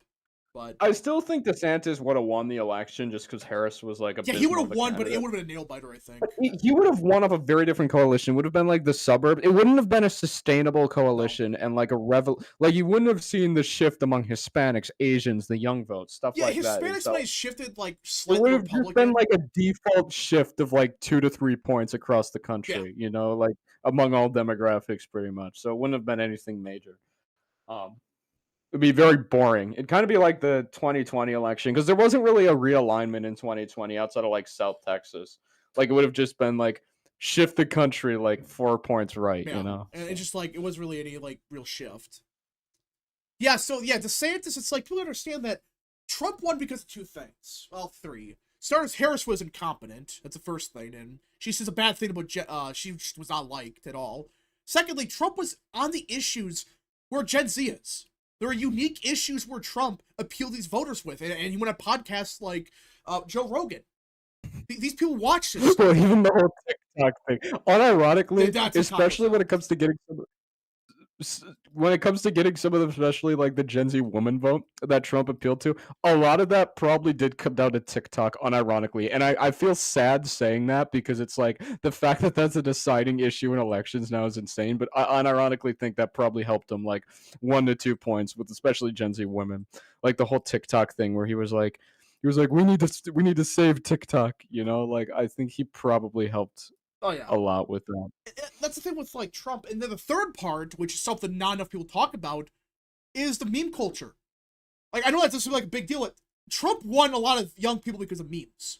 But I still think DeSantis would have won the election just because Harris was like a he would have won, but it would have been a nail biter, I think. He would have won off a very different coalition. It would have been like the suburbs. It wouldn't have been a sustainable coalition and like like you wouldn't have seen the shift among Hispanics, Asians, the young vote, stuff like that. Yeah, Hispanics might have shifted like It slightly would have Republican. just been like a default shift of like 2 to 3 points across the country, you know, like among all demographics pretty much. So it wouldn't have been anything major. It'd be very boring. It'd kind of be like the 2020 election, because there wasn't really a realignment in 2020 outside of like South Texas. Like it would have just been like shift the country like 4 points right, you know. And it's just like it wasn't really any like real shift. Yeah, so yeah, DeSantis, it's like people understand that Trump won because of 2 things. Well, 3. Starters, Harris was incompetent. That's the first thing, and she says a bad thing about she was not liked at all. Secondly, Trump was on the issues where Gen Z is. There are unique issues where Trump appealed these voters with, and he went on podcasts like Joe Rogan. These people watch this. Well, even the whole TikTok thing. Unironically, especially when it comes to getting some of them, especially like the Gen Z woman vote that Trump appealed to, a lot of that probably did come down to TikTok, unironically. And I feel sad saying that, because it's like the fact that that's a deciding issue in elections now is insane. But I unironically think that probably helped him like 1 to 2 points with especially Gen Z women. Like the whole TikTok thing where he was like, we need to save TikTok, you know? Like I think he probably helped a lot with that. That's the thing with like Trump. And then the third part, which is something not enough people talk about, is the meme culture. Like I know that doesn't seem like a big deal. Trump won a lot of young people because of memes.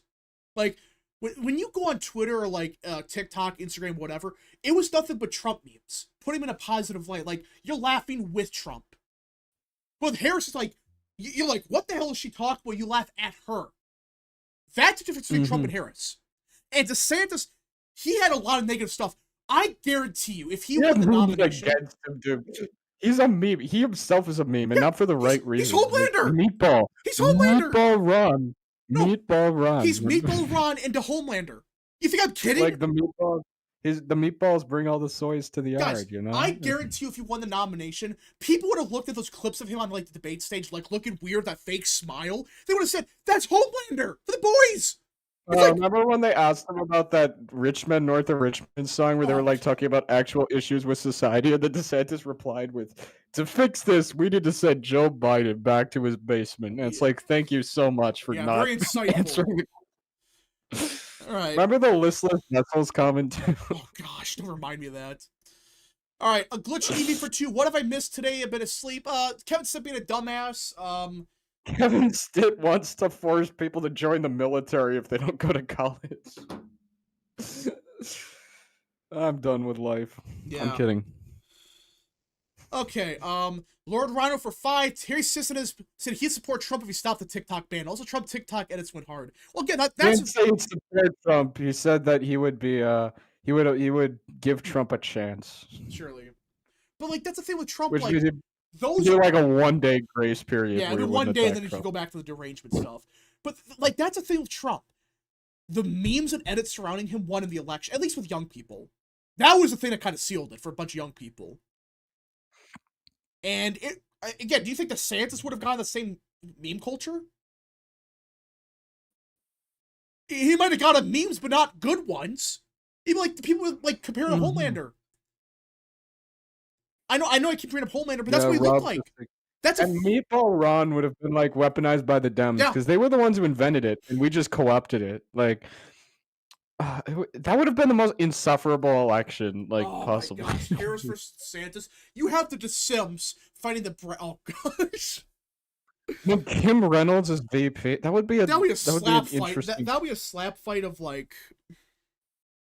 Like when you go on Twitter or like TikTok, Instagram, whatever, it was nothing but Trump memes. Put him in a positive light. Like you're laughing with Trump. But with Harris, it's like you're like, what the hell is she talking about? You laugh at her. That's the difference between Trump and Harris. And DeSantis, he had a lot of negative stuff. I guarantee you, if he won the nomination, against him, dude. He's a meme. He himself is a meme, and not for the right reason. He's Homelander. Meatball. He's Homelander. Meatball Ron. No, Meatball Ron. He's Meatball Ron into Homelander. You think I'm kidding? Like the meatballs bring all the soys to the yard, you know? I guarantee you, if you won the nomination, people would have looked at those clips of him on like the debate stage, like looking weird, that fake smile. They would have said, "That's Homelander for the boys." Remember when they asked him about that Rich Men North of Richmond song where they were like talking about actual issues with society, and then DeSantis replied with, "To fix this, we need to send Joe Biden back to his basement." And it's like, thank you so much for not very insightful. answering the... All right. Remember the listless vessels comment too? Oh gosh, don't remind me of that. All right, a glitch EV for 2. What have I missed today? A bit of sleep. Kevin Stitt being a dumbass. Kevin Stitt wants to force people to join the military if they don't go to college. I'm done with life. Yeah. I'm kidding. Okay, Lord Rhino for 5. Terry Sisson said he'd support Trump if he stopped the TikTok ban. Also, Trump TikTok edits went hard. Well, again, that's... He didn't say he'd support Trump. He said that he would be, he would give Trump a chance. Surely. But, like, that's the thing with Trump, which like... Those are like a 1-day grace period. Yeah, I mean, 1 day, and then you can go back to the derangement stuff. But, like, that's the thing with Trump. the memes and edits surrounding him won in the election, at least with young people. That was the thing that kind of sealed it for a bunch of young people. And again, do you think DeSantis would have gotten the same meme culture? He might have gotten memes, but not good ones. Even like the people would like compare to Homelander. I know I keep bringing up Homelander, but that's what he looked like. And Meatball Ron would have been like weaponized by the Dems because they were the ones who invented it, and we just co-opted it. Like that would have been the most insufferable election, like possible. Oh my gosh, Harris versus DeSantis. You have the DeSims fighting the oh gosh. When Kim Reynolds is VP, that would be a slap fight. That would be a slap fight of like.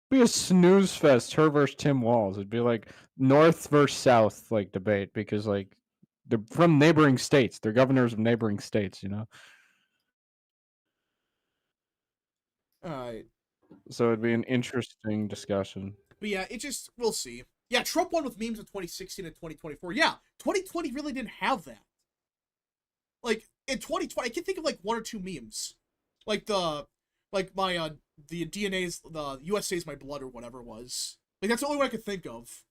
Be a snooze fest. Her versus Tim Walz. It'd be like North versus South like debate because like they're from neighboring states. They're governors of neighboring states. You know. All right. So it'd be an interesting discussion. But yeah, we'll see. Yeah, Trump won with memes in 2016 and 2024. Yeah, 2020 really didn't have that. Like in 2020, I can think of like one or two memes, like the DNA's the USA's my blood or whatever it was. Like that's the only one I could think of.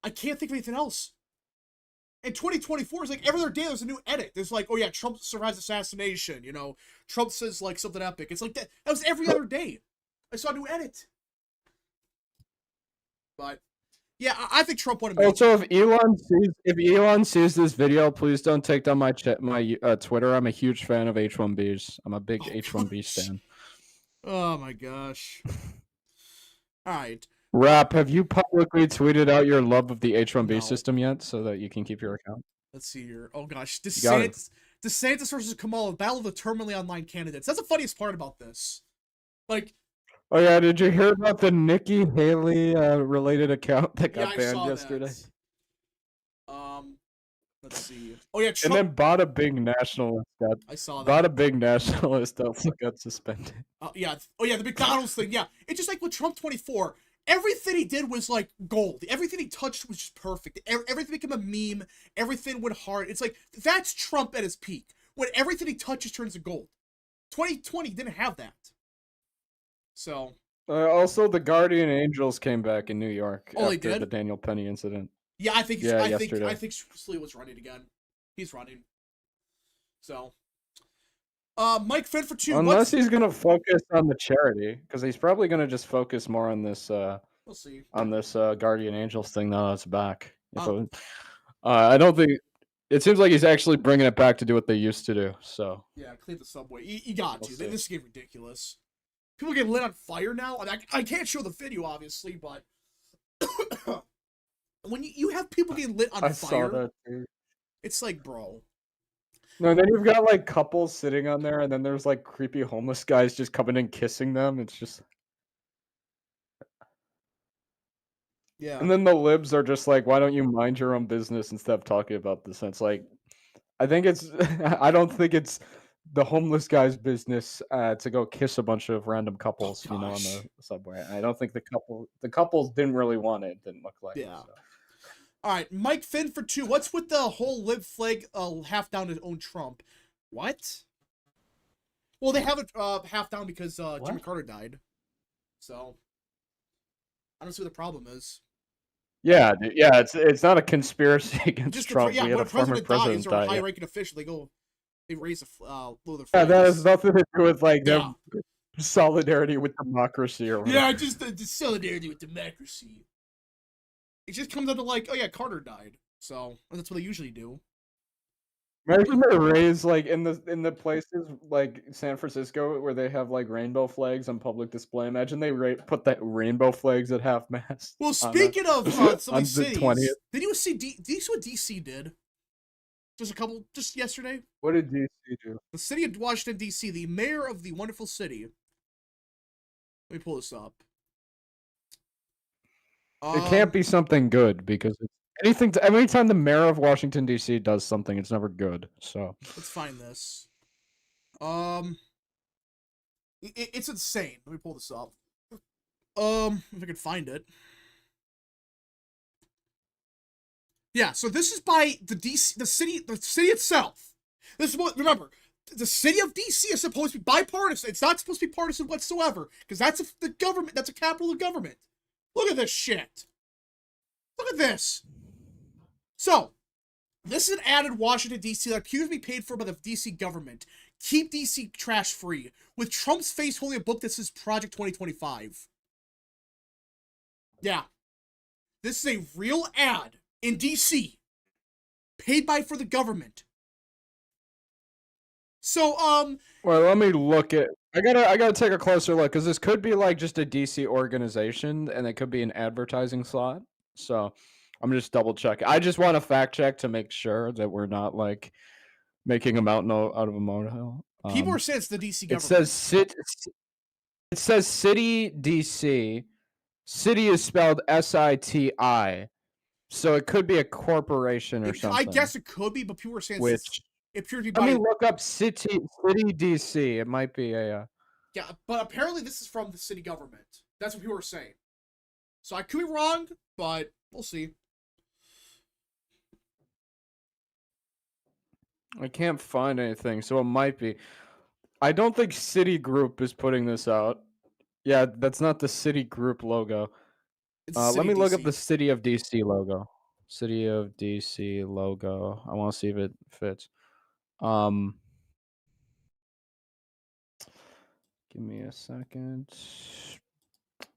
I can't think of anything else. And 2024 is like every other day there's a new edit. There's like, oh yeah, Trump survives assassination. You know, Trump says like something epic. It's like that. That was every other day. I saw a new edit. But yeah, I think Trump won. Also, if Elon sees this video, please don't take down my Twitter. I'm a huge fan of H1Bs. I'm a big H1B stan. Oh my gosh. All right. Rap, have you publicly tweeted out your love of the H1B system yet so that you can keep your account? Let's see here. Oh gosh. DeSantis versus Kamala, battle of the terminally online candidates. That's the funniest part about this. Like, oh yeah, did you hear about the Nikki Haley related account that got banned yesterday? That. Let's see. Oh yeah, Trump... and then bought a big nationalist. I saw that. Bought a big nationalist also got suspended. Yeah. Oh yeah, the McDonald's thing. Yeah, it's just like with Trump 24. Everything he did was like gold. Everything he touched was just perfect. Everything became a meme. Everything went hard. It's like that's Trump at his peak. When everything he touches turns to gold. 2020 didn't have that. So. Also, the Guardian Angels came back in New York after the Daniel Penny incident. Yeah, I think Slee was running again. He's running. So, Mike Finn for 2. Unless he's gonna focus on the charity, because he's probably gonna just focus more on this. We'll see. On this Guardian Angels thing now that's back. I don't think it seems like he's actually bringing it back to do what they used to do. So yeah, clean the subway. You got to. This is getting ridiculous. People get lit on fire now. I can't show the video, obviously, but when you have people getting lit on fire, saw that too. It's like, bro. No, then you've got like couples sitting on there, and then there's like creepy homeless guys just coming and kissing them. It's just, yeah. And then the libs are just like, why don't you mind your own business instead of talking about this? And it's like, I don't think it's the homeless guy's business to go kiss a bunch of random couples, on the subway. I don't think the couples didn't really want it. It didn't look like. Yeah. It, so. All right, Mike Finn for 2. What's with the whole lib flag half down to own Trump? What? Well, they have it half down because Jimmy Carter died. So I don't see what the problem is. Yeah, it's not a conspiracy against just Trump. Yeah, when a president dies or a high-ranking official, they raise the flag. Yeah, that has nothing to do with like their solidarity with democracy or whatever. Yeah, just the solidarity with democracy. It just comes out to like, oh yeah, Carter died, so that's what they usually do. Imagine they raise like in the places like San Francisco where they have like rainbow flags on public display. Imagine they put that rainbow flags at half mast. Well, speaking of some of these cities, 20th. Did you see what DC did? Just yesterday. What did DC do? The city of Washington DC, the mayor of the wonderful city. Let me pull this up. It can't be something good because every time the mayor of Washington D.C. does something, it's never good. So let's find this. It's insane. Let me pull this up. If I can find it. Yeah, so this is by the city itself. This is what, remember, the city of DC is supposed to be bipartisan. It's not supposed to be partisan whatsoever, because that's the government. That's a capital of government. Look at this shit. Look at this. So, this is an ad in Washington, D.C. that appears to be paid for by the D.C. government. Keep D.C. trash free, with Trump's face holding a book that says Project 2025. Yeah. This is a real ad in D.C. paid by for the government. So, well, let me look at. I gotta take a closer look because this could be like just a DC organization, and it could be an advertising slot. So, I'm just double checking. I just want to fact check to make sure that we're not like making a mountain out of a molehill. People are saying it's the DC government. It says city DC. City is spelled SITI, so it could be a corporation or something. I guess it could be, but people are saying which it appears to be. Let me look up city DC. It might be a. Yeah, but apparently this is from the city government. That's what people are saying. So I could be wrong, but we'll see. I can't find anything, so it might be. I don't think Citigroup is putting this out. Yeah, that's not the Citigroup logo. Let me look up the City of DC logo. City of DC logo. I want to see if it fits. Give me a second.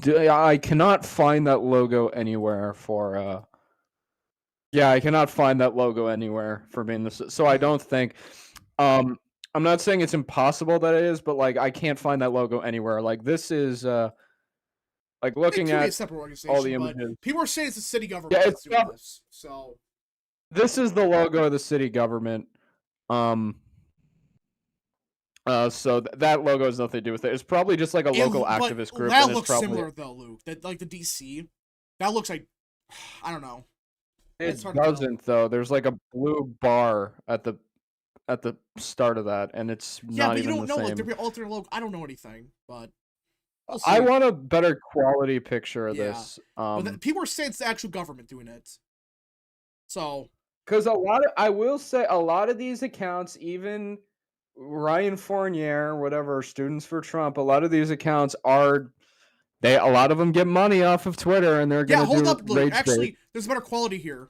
I cannot find that logo anywhere for. Yeah, I cannot find that logo anywhere for being this. So I don't think. I'm not saying it's impossible that it is, but like I can't find that logo anywhere. Like this is. Like looking at a separate organization, all the images. People are saying it's the city government that's doing this. So this is the logo of the city government. So that logo has nothing to do with it. It's probably just like a local activist group. That looks similar though, Luke. That like the DC. That looks like I don't know. It doesn't though. There's like a blue bar at the start of that, and it's not even the same. Yeah, but you don't know. Like there'd be an alternate logo. I don't know anything, but I want a better quality picture of this. But people are saying it's the actual government doing it. So, because I will say a lot of these accounts, even Ryan Fournier, whatever, Students for Trump, a lot of these accounts a lot of them get money off of Twitter, and they're gonna hold up. Look, actually, there's better quality here.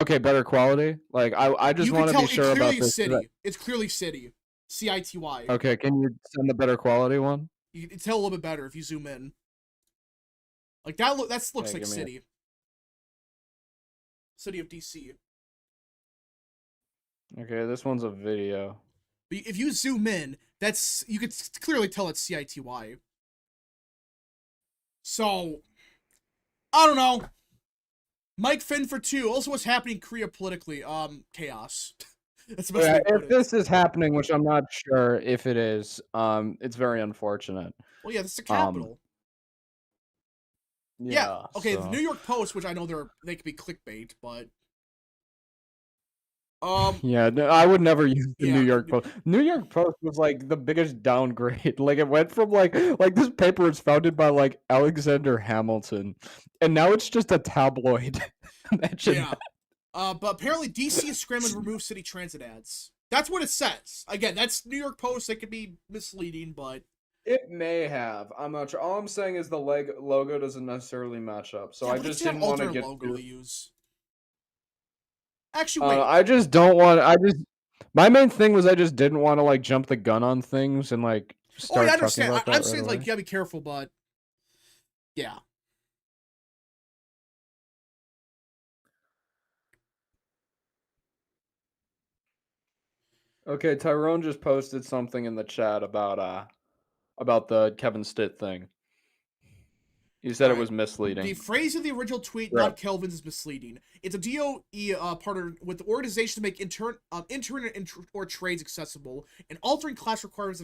Okay, better quality. Like I just want to be sure about this. City. It's clearly City. CITY. Okay, can you send the better quality one? You can tell a little bit better if you zoom in. Like that looks like City. City of DC. Okay, this one's a video. But if you zoom in, you could clearly tell it's CITY. So, I don't know. Mike Finn for 2. Also, what's happening in Korea politically? Chaos. That's if this is happening, which I'm not sure if it is, it's very unfortunate. Well, yeah, this is the capital. Yeah. Okay, so. The New York Post, which I know they could be clickbait, but yeah, no, I would never use the New York Post. New York Post was like the biggest downgrade. Like it went from like this paper was founded by like Alexander Hamilton, and now it's just a tabloid. Imagine that. But apparently DC is scrambling to remove city transit ads. That's what it says. Again, that's New York Post. It could be misleading, but it may have. I'm not sure. All I'm saying is the logo doesn't necessarily match up. So I just didn't want to get logo to use. Actually, wait. I just don't want. My main thing was I just didn't want to like jump the gun on things and like start I understand. talking about that. I'm saying like you gotta be careful, but yeah. Okay, Tyrone just posted something in the chat about the Kevin Stitt thing. He said it was misleading. The phrase of the original tweet, not Kelvin's, is misleading. It's a DOE partner with the organization to make internet or trades accessible, and altering class requirements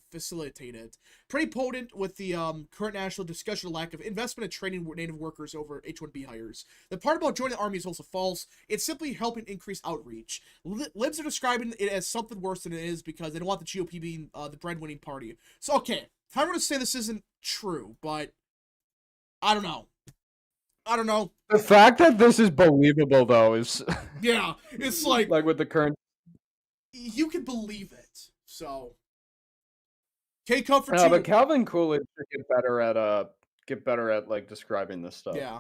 facilitate it. Pretty potent with the current national discussion of lack of investment in training Native workers over H-1B hires. The part about joining the army is also false. It's simply helping increase outreach. Libs are describing it as something worse than it is because they don't want the GOP being the breadwinning party. So, okay, I'm going to say this isn't true, but I don't know. The fact that this is believable, though, is yeah, it's like with the current. You can believe it. So, K Cup for 2. But Calvin Coolidge should get better at like describing this stuff. Yeah.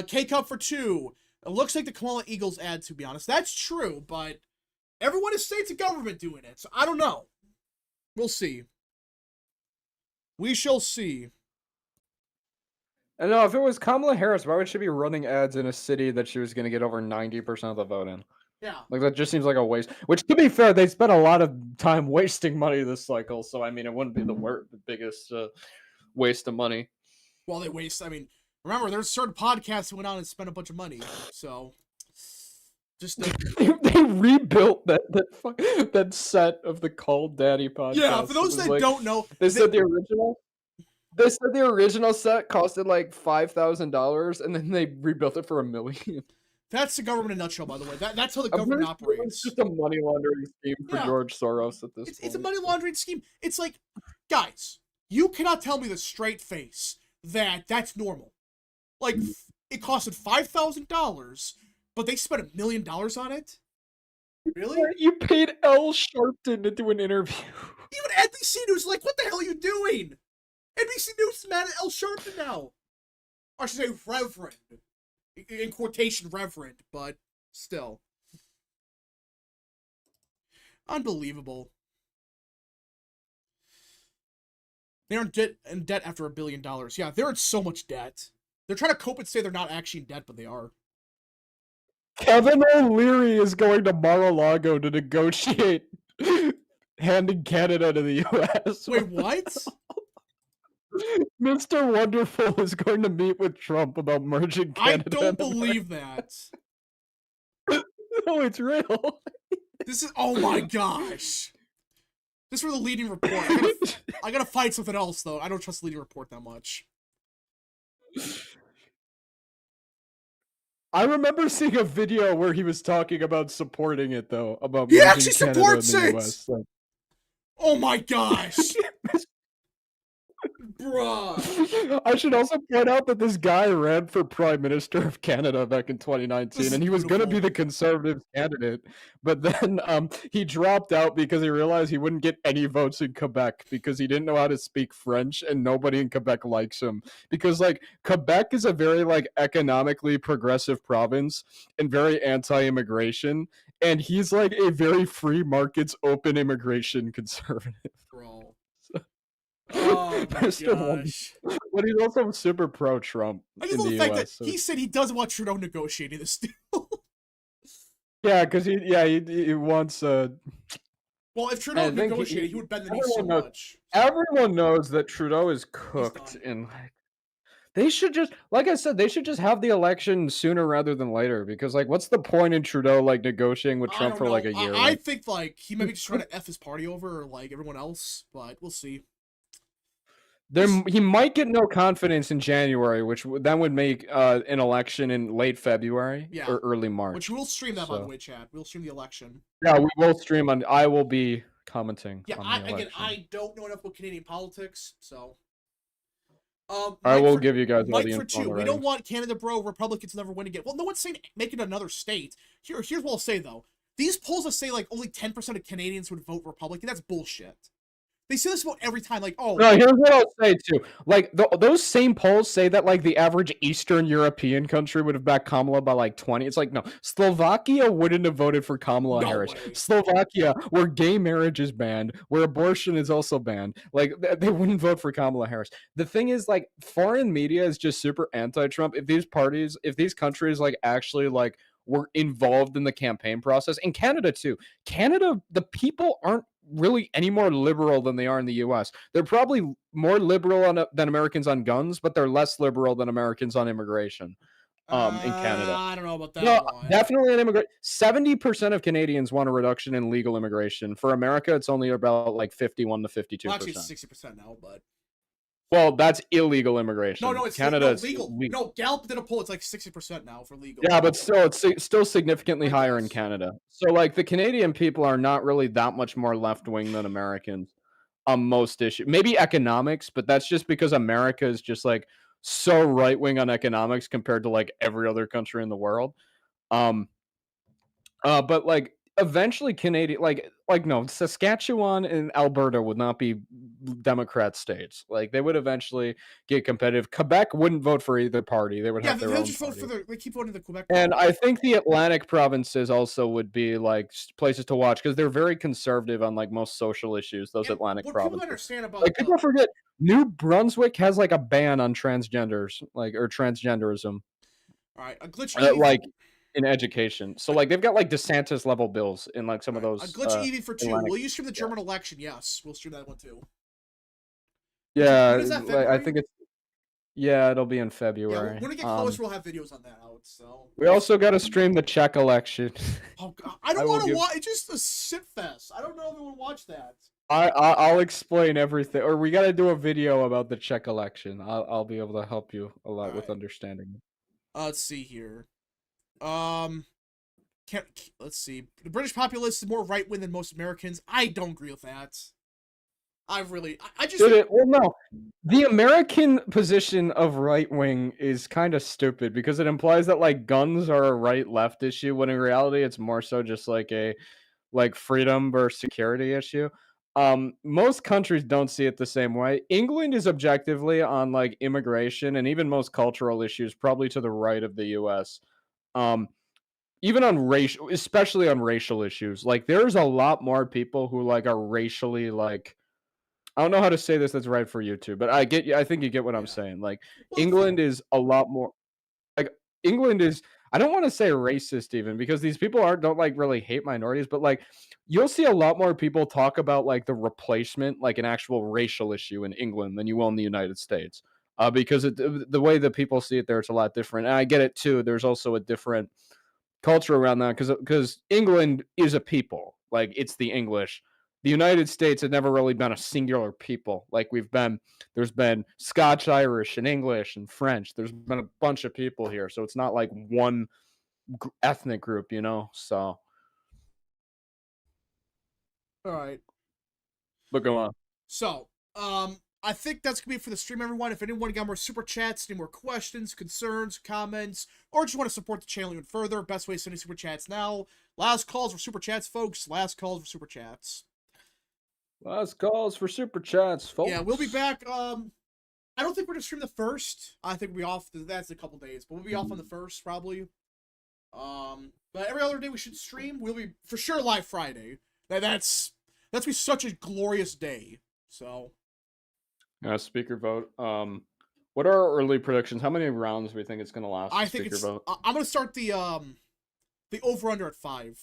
K Cup for 2. It looks like the Koala Eagles ad, to be honest. That's true, but everyone is saying it's a government doing it, so I don't know. We'll see. We shall see. I know if it was Kamala Harris, why would she be running ads in a city that she was going to get over 90% of the vote in? Yeah. Like that just seems like a waste. Which, to be fair, they spent a lot of time wasting money this cycle. So I mean, it wouldn't be the biggest waste of money. Well, they waste. I mean, remember, there's certain podcasts who went out and spent a bunch of money. So, just they rebuilt that set of the Call Daddy podcast. Yeah, for those that don't know, they said the original. They said the original set costed like $5,000, and then they rebuilt it for $1 million. That's the government in a nutshell, by the way. That's how the government operates. It's just a money laundering scheme for George Soros at this point. It's a money laundering scheme. It's like, guys, you cannot tell me with a straight face that that's normal. Like, it costed $5,000, but they spent $1 million on it? Really? You paid L. Sharpton to do an interview. Even NBC News is like, what the hell are you doing? NBC News is mad at L. Sharpton now. Or I should say Reverend. In quotation, Reverend, but still. Unbelievable. They're in debt after $1 billion. Yeah, they're in so much debt. They're trying to cope and say they're not actually in debt, but they are. Kevin O'Leary is going to Mar-a-Lago to negotiate handing Canada to the U.S. Wait, what? Mr. Wonderful is going to meet with Trump about merging Canada. I don't believe that. No, it's real. This is, oh my gosh. This was the leading report. I gotta find something else, though. I don't trust the leading report that much. I remember seeing a video where he was talking about supporting it, though. About he actually Canada supports and the it! US, like. Oh my gosh! Bruh. I should also point out that this guy ran for Prime Minister of Canada back in 2019, and he was going to be the Conservative candidate, but then he dropped out because he realized he wouldn't get any votes in Quebec because he didn't know how to speak French, and nobody in Quebec likes him. Because, like, Quebec is a very, like, economically progressive province and very anti-immigration, and he's, like, a very free markets, open immigration conservative. Bro. Oh my gosh. But he's also super pro-Trump in the fact US. That he said he doesn't want Trudeau negotiating this deal. Yeah, because he wants well, if Trudeau negotiated, he would bend the knee so much. Everyone knows that Trudeau is cooked, and like, they should just, like I said, they should just have the election sooner rather than later. Because like, what's the point in Trudeau like negotiating with Trump for like a year? I think like he might be just trying to F his party over, or like everyone else, but we'll see. He might get no confidence in January, which then would make an election in late February or early March. Which we'll stream that, by the way, Chad. We'll stream the election. Yeah, we will stream on. I will be commenting. Yeah, on the election. I don't know enough about Canadian politics, so. I will give you guys all the info. For 2, we don't want Canada, bro. Republicans never win again. Well, no one's saying make it another state. Here's what I'll say though. These polls that say like only 10% of Canadians would vote Republican. That's bullshit. They say this about every time, like, oh. No, here's what I'll say, too. Like, those same polls say that, like, the average Eastern European country would have backed Kamala by, like, 20. It's like, no. Slovakia wouldn't have voted for Kamala Harris. Way. Slovakia, where gay marriage is banned, where abortion is also banned. Like, they wouldn't vote for Kamala Harris. The thing is, like, foreign media is just super anti-Trump. If these countries, like, actually, like, were involved in the campaign process, and Canada, too. Canada, the people aren't really any more liberal than they are in the US. They're probably more liberal than Americans on guns, but they're less liberal than Americans on immigration in Canada. I don't know about that. No, definitely an immigrant. 70% of Canadians want a reduction in legal immigration. For America, it's only about like 51 to 52%. Well, actually, it's 60% now, but. Well, that's illegal immigration. No, it's Canada. Legal. No, Gallup did a poll. It's like 60% now for legal. Yeah, but still, it's still significantly higher in Canada. So, like, the Canadian people are not really that much more left-wing than Americans on most issues. Maybe economics, but that's just because America is just, like, so right-wing on economics compared to, like, every other country in the world. But, like, eventually Canadian no, Saskatchewan and Alberta would not be Democrat states. Like they would eventually get competitive. Quebec wouldn't vote for either party. They would Yeah, have their they'll own just vote for party. they keep voting the Quebec And party. I think the Atlantic provinces also would be like places to watch because they're very conservative on like most social issues, those And Atlantic what people don't provinces. understand Like about the people forget New Brunswick has like a ban on transgenders, like or transgenderism, all right, a glitch EV like in education. So like they've got like DeSantis level bills in like some all of right, a those glitch EV for 2. Atlantic. Will you stream the Yeah. German election? Yes, we'll stream that one too. When Yeah, is that? like I February? think it's yeah, it'll be in Yeah, February. when we get closer, we'll have videos on that out. So We also got to stream the Czech election. oh god, I I don't will want to give. watch. It's just a sit fest. I don't know if I want to watch that. I'll explain everything, or we got to do a video about the Czech election. I'll be able to help you a All lot with right, understanding. let's see here. Um, can't let's see. The British populace is more right wing than most Americans. I don't agree with that. I just Did think it? Well, no. The American position of right wing is kind of stupid because it implies that like guns are a right left issue when in reality it's more so just like a like freedom versus security issue. Most countries don't see it the same way. England is objectively on like immigration and even most cultural issues probably to the right of the US. Um, even on racial, especially on racial issues. Like there's a lot more people who like are racially like I don't know how to say this that's right for you too, but I think you get what I'm yeah. saying. Like Well, the thing, England is a lot more like England is I don't want to say racist even because these people aren't don't like really hate minorities, but like you'll see a lot more people talk about like the replacement, like an actual racial issue in England than you will in the United States. Because the way that people see it there, it's a lot different. And I get it too. There's also a different culture around that because England is a people, like it's the English. The United States had never really been a singular people. Like there's been Scotch, Irish, and English and French. There's been a bunch of people here, so it's not like one ethnic group, you know. So, all right. but go on. So, I think that's gonna be it for the stream, everyone. If anyone got more super chats, any more questions, concerns, comments, or just want to support the channel even further, best way to send super chats now. Last calls for super chats, folks. Last calls for super chats. Last calls for super chats, folks. Yeah, we'll be back. I don't think we're gonna stream the first. I think we'll be off. That's a couple days, but we'll be off on the first probably. But every other day we should stream. We'll be for sure live Friday. That's be such a glorious day. So Speaker vote. What are our early predictions? How many rounds do we think it's gonna last? I think Speaker it's. vote. I'm gonna start the over under at 5.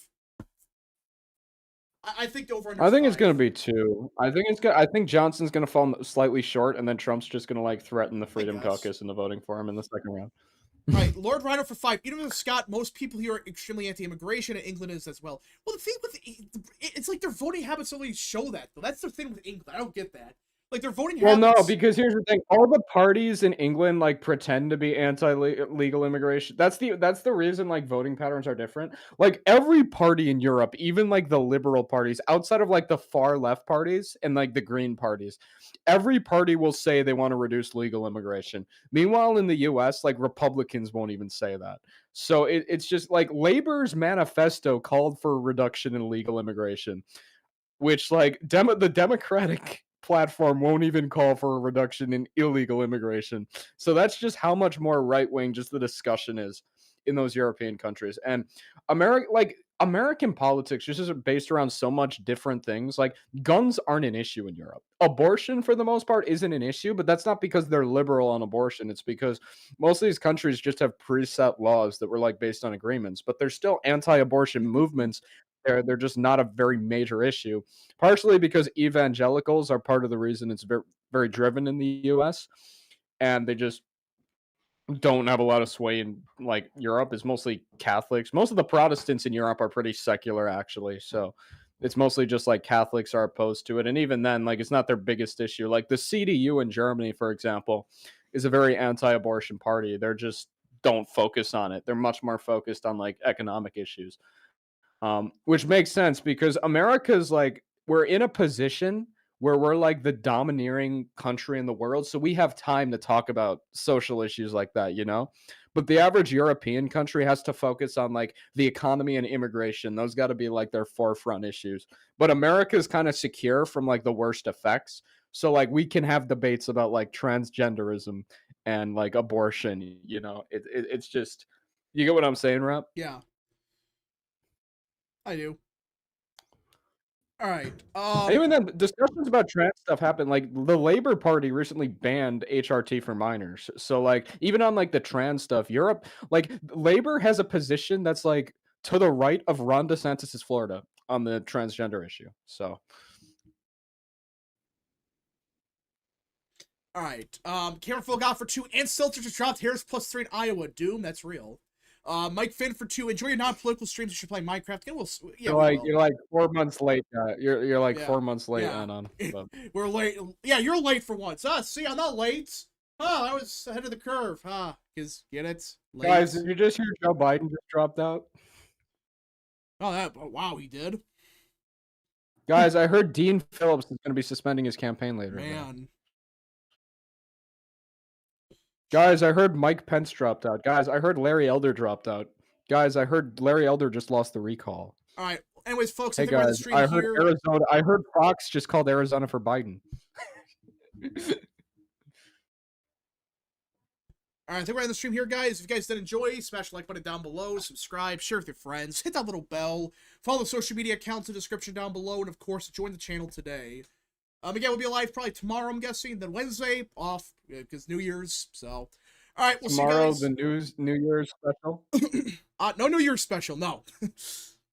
I think the over under. I think it's gonna be 2. I think Johnson's gonna fall slightly short, and then Trump's just gonna like threaten the I Freedom guess. Caucus into voting for him in the second round. All right, Lord Rhino for 5. Even with Scott, most people here are extremely anti-immigration, and England is as well. Well, the thing with it's like their voting habits only show that though. That's the thing with England. I don't get that. Like their voting Well, no, habits. because here's the thing: all the parties in England like pretend to be anti-legal immigration. That's the reason like voting patterns are different. Like every party in Europe, even like the liberal parties, outside of like the far left parties and like the Green parties, every party will say they want to reduce legal immigration. Meanwhile, in the U.S., like Republicans won't even say that. So it's just like Labor's manifesto called for a reduction in illegal immigration, which like the Democratic platform won't even call for a reduction in illegal immigration. So that's just how much more right wing just the discussion is in those European countries. And American politics just is based around so much different things. Like guns aren't an issue in Europe. Abortion for the most part isn't an issue, but that's not because they're liberal on abortion. It's because most of these countries just have preset laws that were like based on agreements, but there's still anti-abortion movements. They're just not a very major issue, partially because evangelicals are part of the reason it's very, very driven in the US, and they just don't have a lot of sway in like Europe is mostly Catholics. Most of the Protestants in Europe are pretty secular actually. So it's mostly just like Catholics are opposed to it. And even then, like it's not their biggest issue. Like the CDU in Germany, for example, is a very anti-abortion party. They're just don't focus on it. They're much more focused on like economic issues. Which makes sense because America's like we're in a position where we're like the domineering country in the world. So we have time to talk about social issues like that, you know? But the average European country has to focus on like the economy and immigration. Those got to be like their forefront issues. But America is kind of secure from like the worst effects. So like we can have debates about like transgenderism and like abortion, you know? It's just, you get what I'm saying, Rob? Yeah, I do. All right. And even then, discussions about trans stuff happen. Like the Labor Party recently banned HRT for minors. So like even on like the trans stuff, Europe, like Labor has a position that's like to the right of Ron DeSantis's Florida on the transgender issue. So All right. Cameron Phil got for 2, and Stilter just dropped Harris +3 in Iowa. Doom, that's real. Mike Finn for 2. Enjoy your non-political streams. You should play Minecraft. Yeah, we will. you're like 4 months late. You're like Yeah. 4 months late Yeah. on. But We're late. Yeah, you're late for once. See, I'm not late. Oh, I was ahead of the curve. Because, get it? Late. guys, did you just hear Joe Biden just dropped out? Oh, wow, he did. Guys, I heard Dean Phillips is going to be suspending his campaign later. Man. Guys, I heard Mike Pence dropped out. Guys, I heard Larry Elder dropped out. Guys, I heard Larry Elder just lost the recall. All right. Anyways, folks, Hey I think we're in the guys, stream I heard here. Arizona. I heard Fox just called Arizona for Biden. All right, I think we're in the stream here, guys. If you guys did enjoy, smash the like button down below, subscribe, share with your friends, hit that little bell, follow the social media accounts in the description down below, and of course, join the channel today. Again, we'll be live probably tomorrow, I'm guessing. Then Wednesday off because New Year's. So, all right, we'll Tomorrow, see you guys. the New Year's special. No New Year's special. No,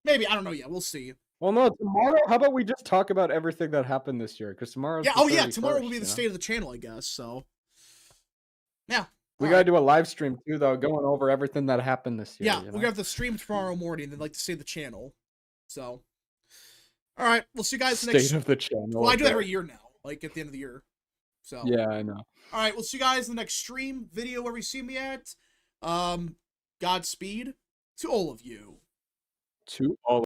maybe I don't know yet. We'll see. Well, no, tomorrow. How about we just talk about everything that happened this year? Because tomorrow's Yeah. the Oh yeah. 31st, Tomorrow will be you the know? state of the channel, I guess. So, yeah. We All gotta right. do a live stream too, though, going over everything that happened this year. Yeah, you we're know? gonna have the stream tomorrow morning, and like to save the channel. So, all right, we'll see you guys next. State of the channel. Well, I do that every year now, like at the end of the year. So Yeah, I know. All right, we'll see you guys in the next stream video where we see me at. Godspeed to all of you. To all.